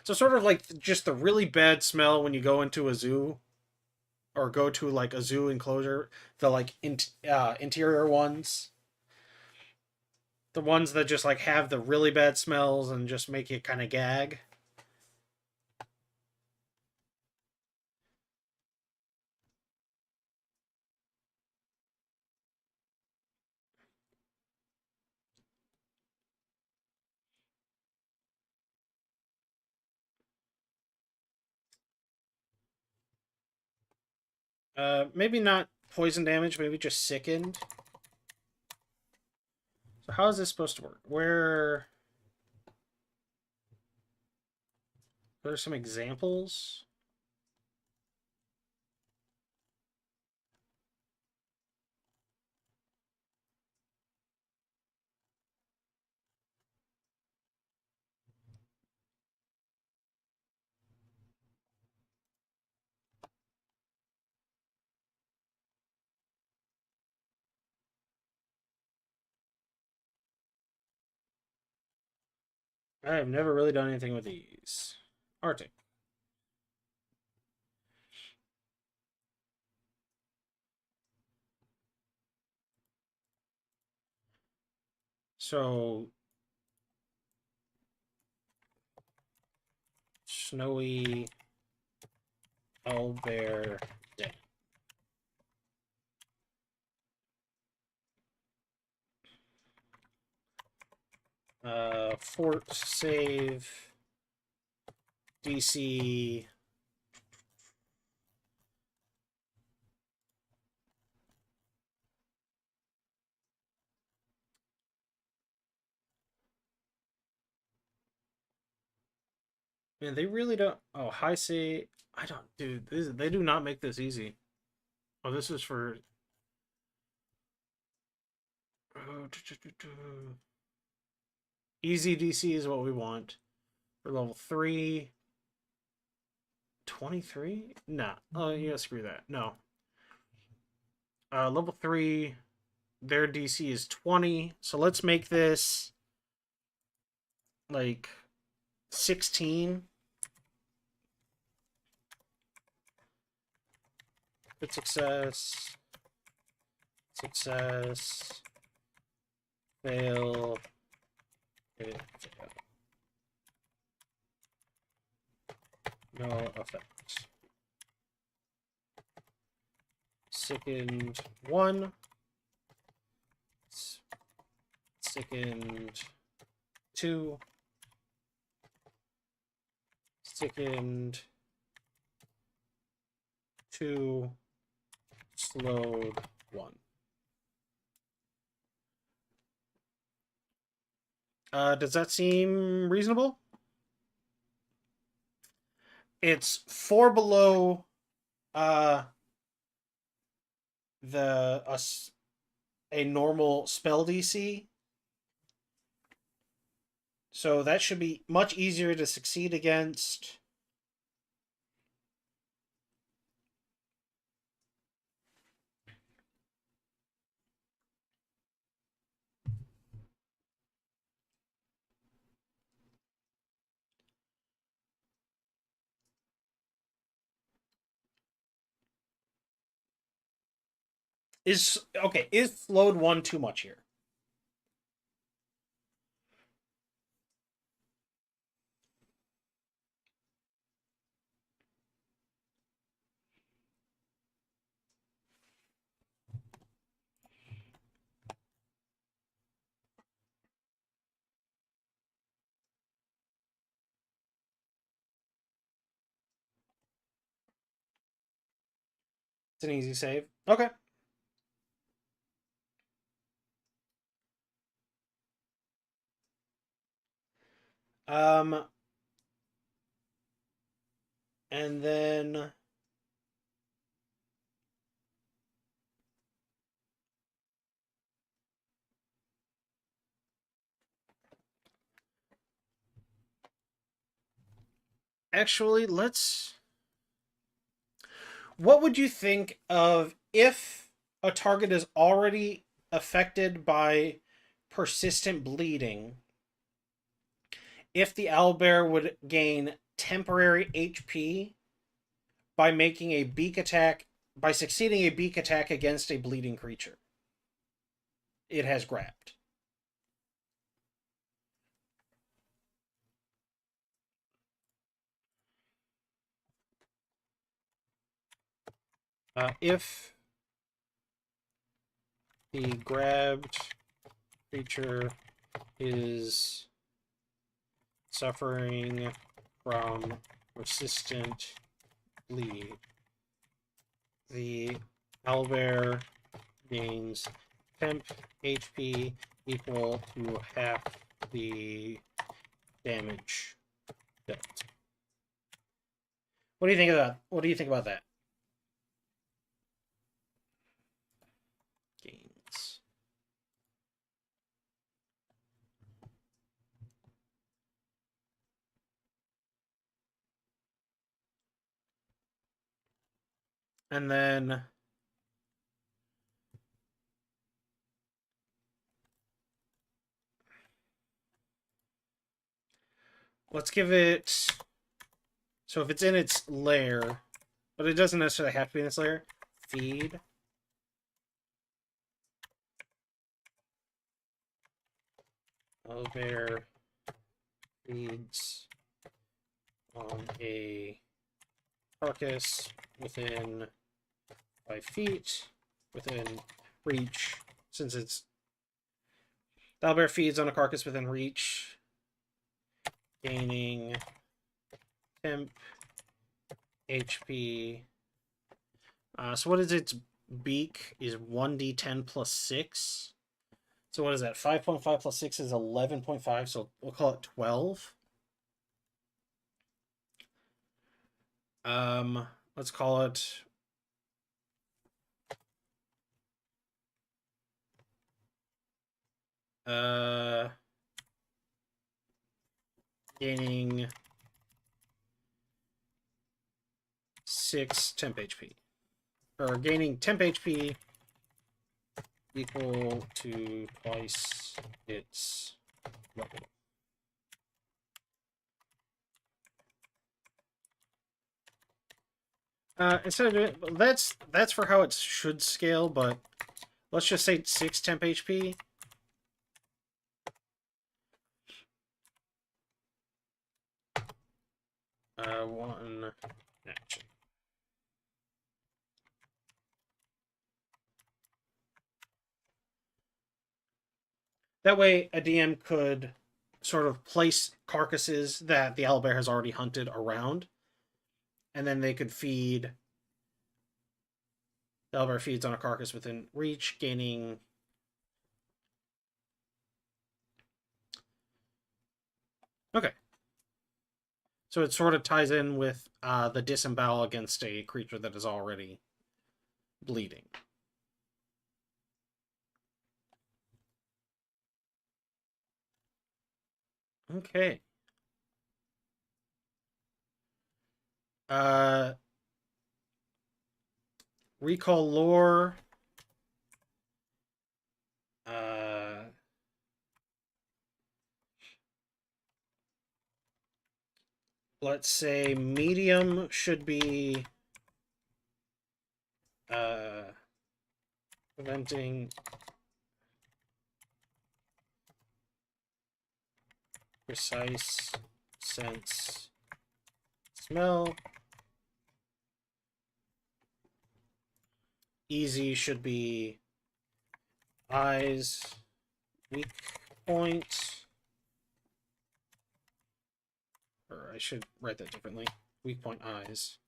So sort of like just the really bad smell when you go into a zoo or go to like a zoo enclosure, the like interior ones, the ones that just like have the really bad smells and just make you kind of gag. Maybe not poison damage, maybe just sickened. So how is this supposed to work? Where are some examples? I have never really done anything with these. Arctic. So Snowy Owlbear Den. Fort save DC. Man, they really don't. Oh, high save. I don't, dude. They do not make this easy. Oh, this is for. Easy DC is what we want for level 3. 23? Nah. Oh, yeah, screw that. No. Level 3, their DC is 20. So let's make this like 16. Good success. Success. Fail. Fail. No effect. Sickened 1. Sickened 2. Sickened 2. Slowed 1. Does that seem reasonable? It's 4 below a normal spell DC. So that should be much easier to succeed against. Is slowed 1 too much here? It's an easy save. Okay. And then actually, what would you think of if a target is already affected by persistent bleeding? If the owlbear would gain temporary HP by making a beak attack, by succeeding a beak attack against a bleeding creature it has grabbed. If the grabbed creature is suffering from persistent bleed, the owlbear gains temp HP equal to half the damage dealt. What do you think of that? What do you think about that? Gains. And then let's give it. So if it's in its lair, but it doesn't necessarily have to be in its lair, feed. Owlbear feeds on a carcass within 5 feet, within reach, since it's the owlbear feeds on a carcass within reach, gaining temp, HP. So what is its beak? Is 1d10 plus 6. So what is that? 5.5 plus 6 is 11.5, so we'll call it 12. Let's call it gaining 6 temp HP. Or gaining temp HP equal to twice its level. Instead of doing, that's for how it should scale, but let's just say 6 temp HP. One action. That way, a DM could sort of place carcasses that the owlbear has already hunted around, and then they could feed. The owlbear feeds on a carcass within reach, gaining. Okay. So it sort of ties in with the disembowel against a creature that is already bleeding. Okay. Recall lore. Let's say medium should be preventing precise sense smell. Easy should be eyes, weak point. Or I should write that differently. Weak point eyes.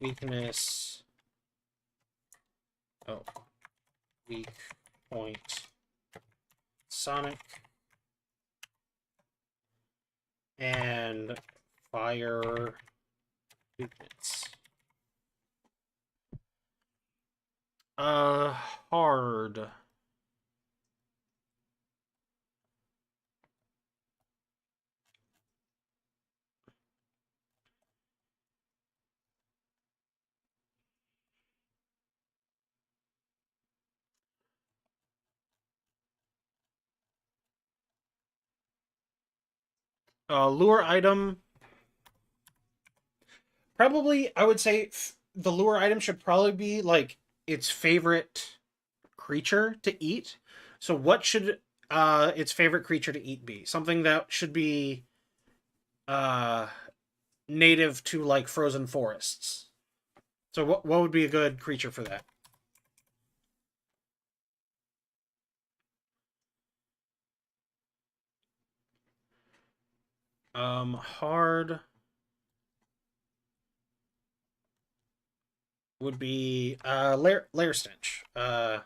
Weakness. Oh. Weak point. Sonic. And fire weakness. Hard. Lure item. Probably, I would say the lure item should probably be like its favorite creature to eat. So, what should its favorite creature to eat be? Something that should be uh native to like frozen forests. So, what would be a good creature for that? Hard would be lair stench. Lair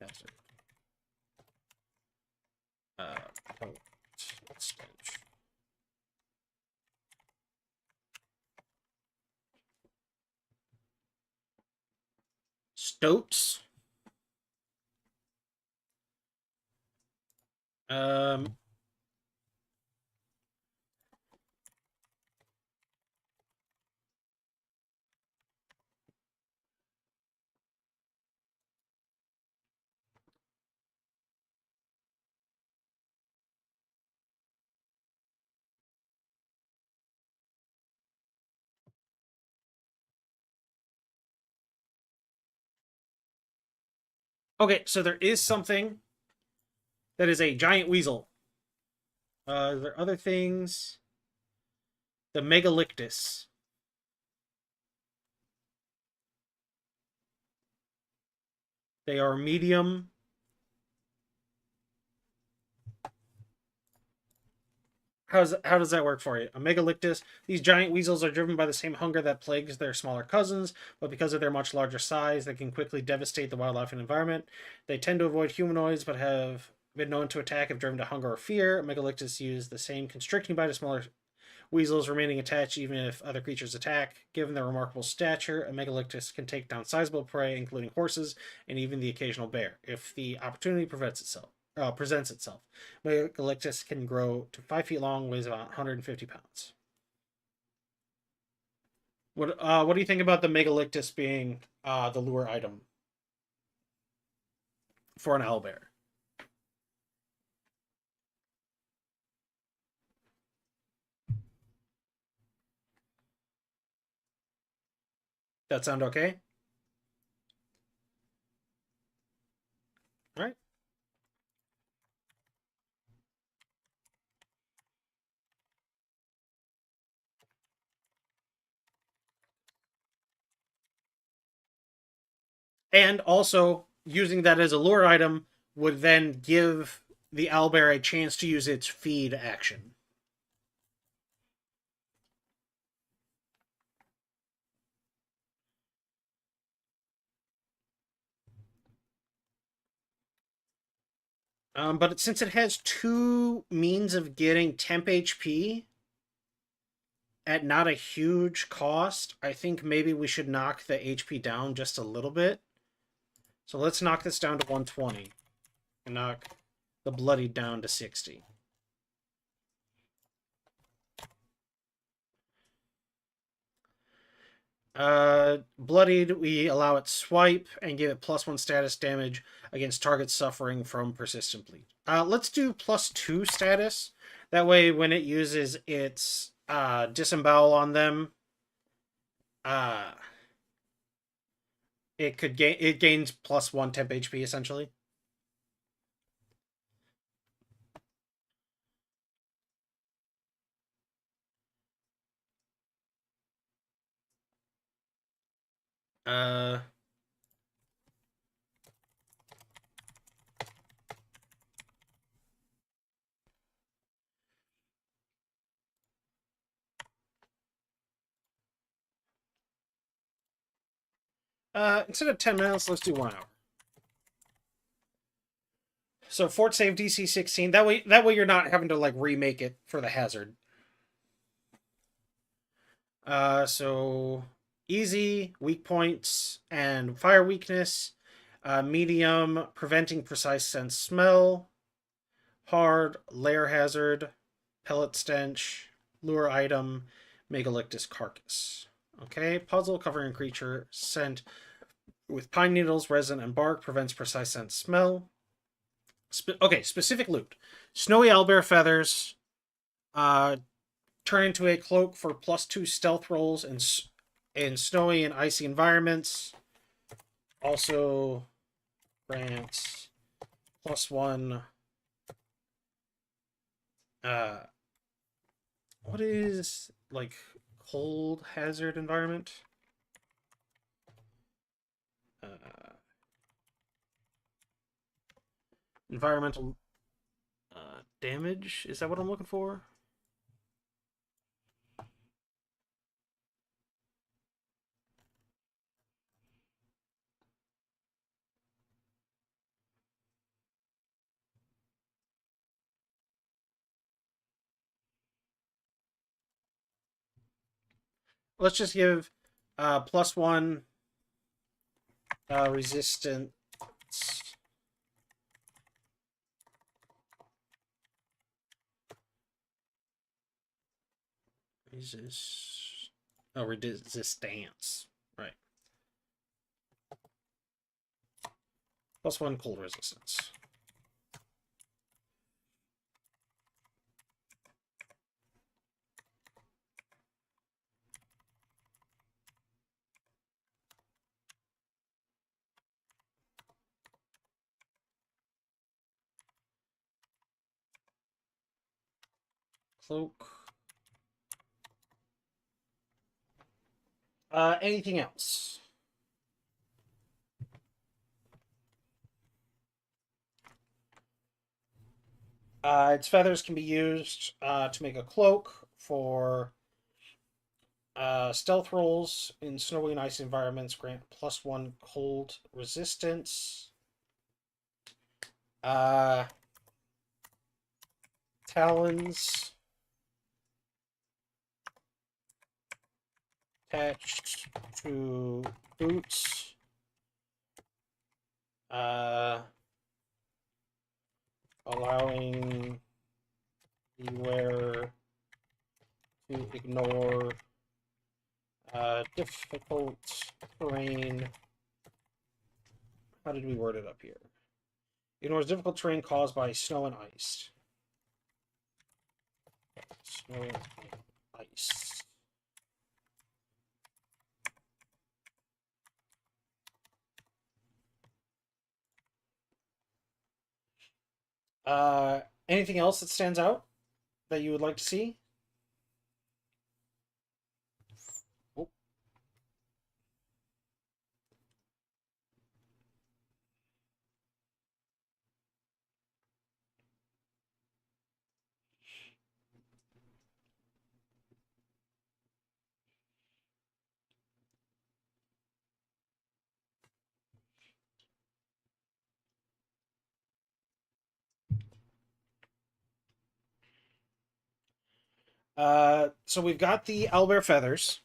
hazard. Stench. Stoats. Um, Okay, so there is something that is a giant weasel. There are other things. The Megalictus. They are medium. How does that work for you? A megalictus. These giant weasels are driven by the same hunger that plagues their smaller cousins, but because of their much larger size, they can quickly devastate the wildlife and environment. They tend to avoid humanoids, but have been known to attack if driven to hunger or fear. Megalictus use the same constricting bite as smaller weasels, remaining attached even if other creatures attack. Given their remarkable stature, a megalictus can take down sizable prey, including horses and even the occasional bear, if the opportunity presents itself. Megalictus can grow to 5 feet long, weighs about 150 pounds. What do you think about the megalictus being the lure item for an owlbear? That sound okay? All right. And also, using that as a lure item would then give the owlbear a chance to use its feed action. But since it has two means of getting temp HP at not a huge cost, I think maybe we should knock the HP down just a little bit. So let's knock this down to 120 and knock the bloodied down to 60. Bloodied, we allow it swipe and give it +1 status damage against targets suffering from persistent bleed. Let's do +2 status. That way, when it uses its disembowel on them, it gains +1 temp HP essentially. Uh, instead of 10 minutes, let's do 1 hour. So fort save DC 16. That way you're not having to like remake it for the hazard. So easy, weak points, and fire weakness. Medium, preventing precise sense smell. Hard, lair hazard, pellet stench, lure item, megalictus carcass. Okay, puzzle covering creature scent with pine needles, resin, and bark prevents precise sense smell. Okay, specific loot: snowy owlbear feathers. Turn into a cloak for +2 stealth rolls in snowy and icy environments. Also grants +1. What is like cold hazard environment? Environmental damage. Is that what I'm looking for? Let's just give +1 resistance. Resistance. Right. +1 cold resistance. cloak. Anything else? Its feathers can be used to make a cloak for stealth rolls in snowy and icy environments. Grant +1 cold resistance. Talons attached to boots. Allowing the wearer to ignore difficult terrain. How did we word it up here? Ignores difficult terrain caused by snow and ice. Snow and ice. Anything else that stands out that you would like to see? Oh. So we've got the owlbear feathers.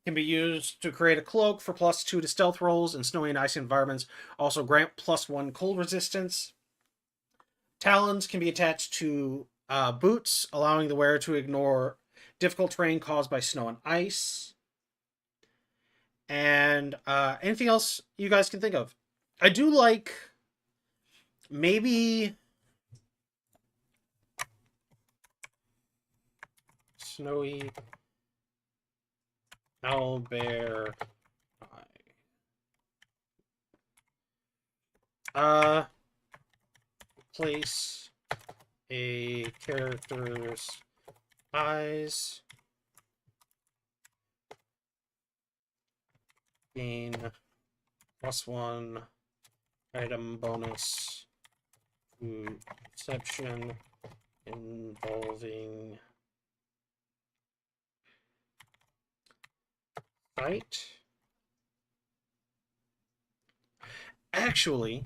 Can be used to create a cloak for +2 to stealth rolls in snowy and icy environments. Also grant +1 cold resistance. Talons can be attached to boots, allowing the wearer to ignore difficult terrain caused by snow and ice. And anything else you guys can think of? I do like maybe snowy owlbear eye. Place a character's eyes. Gain +1 item bonus to perception involving sight. Actually,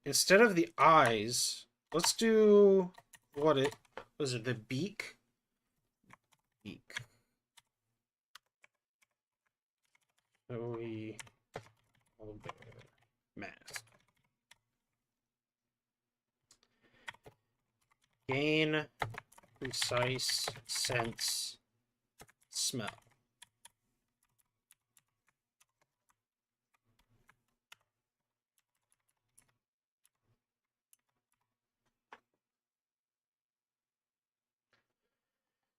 instead of the eyes, let's do what it was it the beak? Beak. Snowy owlbear mask. Gain precise sense smell.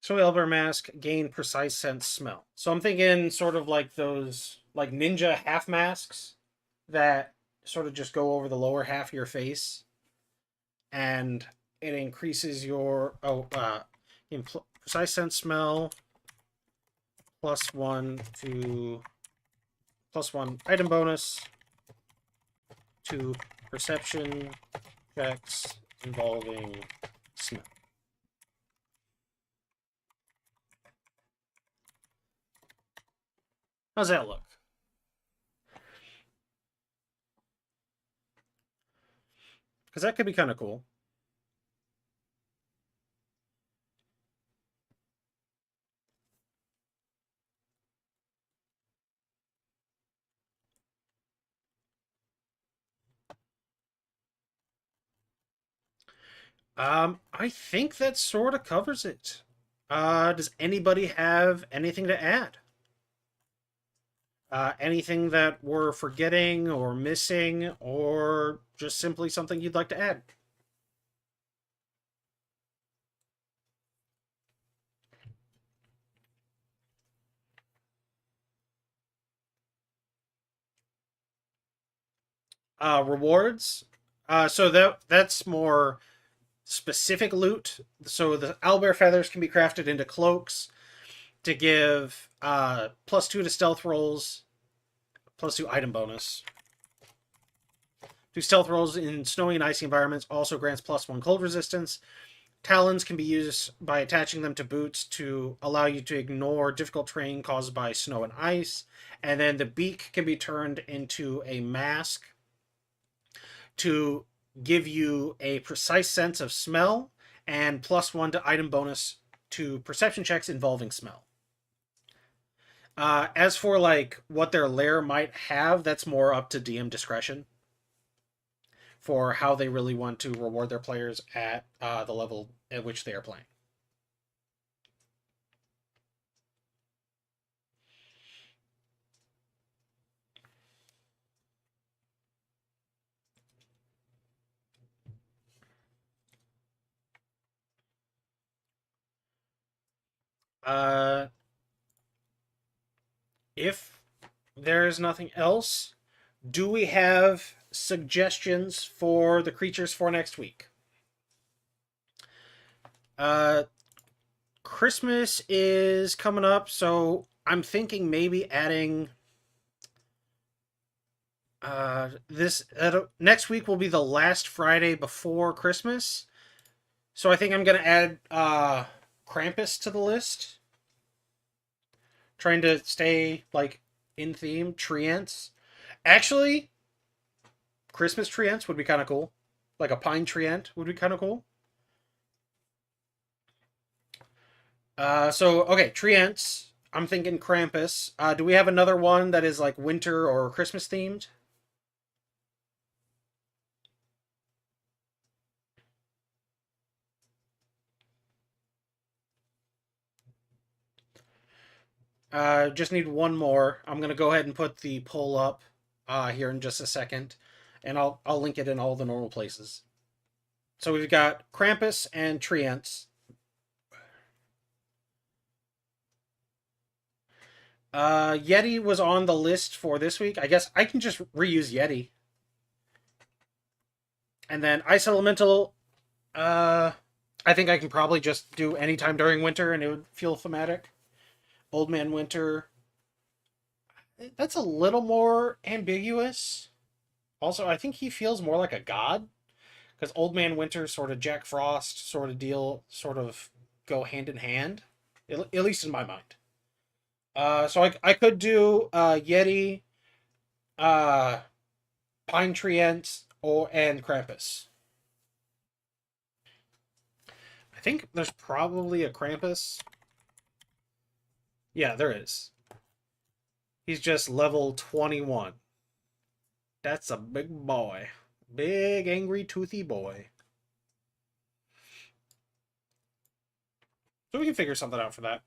So owlbear mask, gain precise sense smell. So I'm thinking sort of like those like ninja half masks that sort of just go over the lower half of your face, and it increases your precise sense smell +1 to +1 item bonus to perception checks involving smell. How's that look? Because that could be kind of cool. I think that sort of covers it. Does anybody have anything to add? Anything that we're forgetting or missing, or just simply something you'd like to add? Rewards. So that's more specific loot. So the owlbear feathers can be crafted into cloaks to give +2 to stealth rolls, +2 item bonus. Do stealth rolls in snowy and icy environments, also grants +1 cold resistance. Talons can be used by attaching them to boots to allow you to ignore difficult terrain caused by snow and ice. And then the beak can be turned into a mask to give you a precise sense of smell and +1 to item bonus to perception checks involving smell. As for like what their lair might have, that's more up to DM discretion for how they really want to reward their players at the level at which they are playing. If there's nothing else, do we have suggestions for the creatures for next week? Christmas is coming up, so I'm thinking maybe adding this next week will be the last Friday before Christmas. So I think I'm gonna add Krampus to the list. Trying to stay like in theme. Treants. Actually, Christmas treants would be kind of cool. Like a pine treant would be kind of cool. So okay, treants. I'm thinking Krampus. Do we have another one that is like winter or Christmas themed? Just need one more. I'm gonna go ahead and put the poll up here in just a second, and I'll link it in all the normal places. So we've got Krampus and Treants. Yeti was on the list for this week. I guess I can just reuse Yeti. And then Ice Elemental, I think I can probably just do anytime during winter and it would feel thematic. Old Man Winter, that's a little more ambiguous. Also, I think he feels more like a god because Old Man Winter, sort of Jack Frost, sort of deal, sort of go hand in hand, at least in my mind. So I could do Yeti, uh, Pine Treant, and Krampus. I think there's probably a Krampus. Yeah, there is. He's just level 21. That's a big boy. Big, angry, toothy boy. So we can figure something out for that.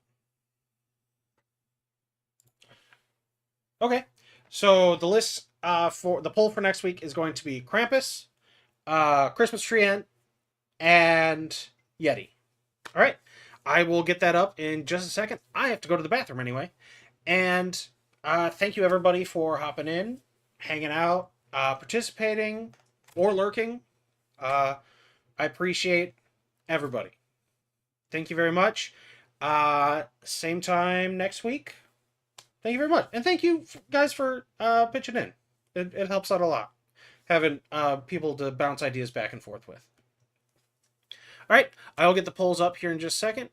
Okay. So the list for the poll for next week is going to be Krampus, Christmas Treant, and Yeti. All right. I will get that up in just a second. I have to go to the bathroom anyway. And thank you everybody for hopping in, hanging out, participating, or lurking. I appreciate everybody. Thank you very much. Same time next week. Thank you very much. And thank you guys for pitching in. It helps out a lot. Having people to bounce ideas back and forth with. All right. I'll get the polls up here in just a second.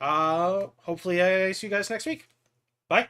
Hopefully I see you guys next week. Bye.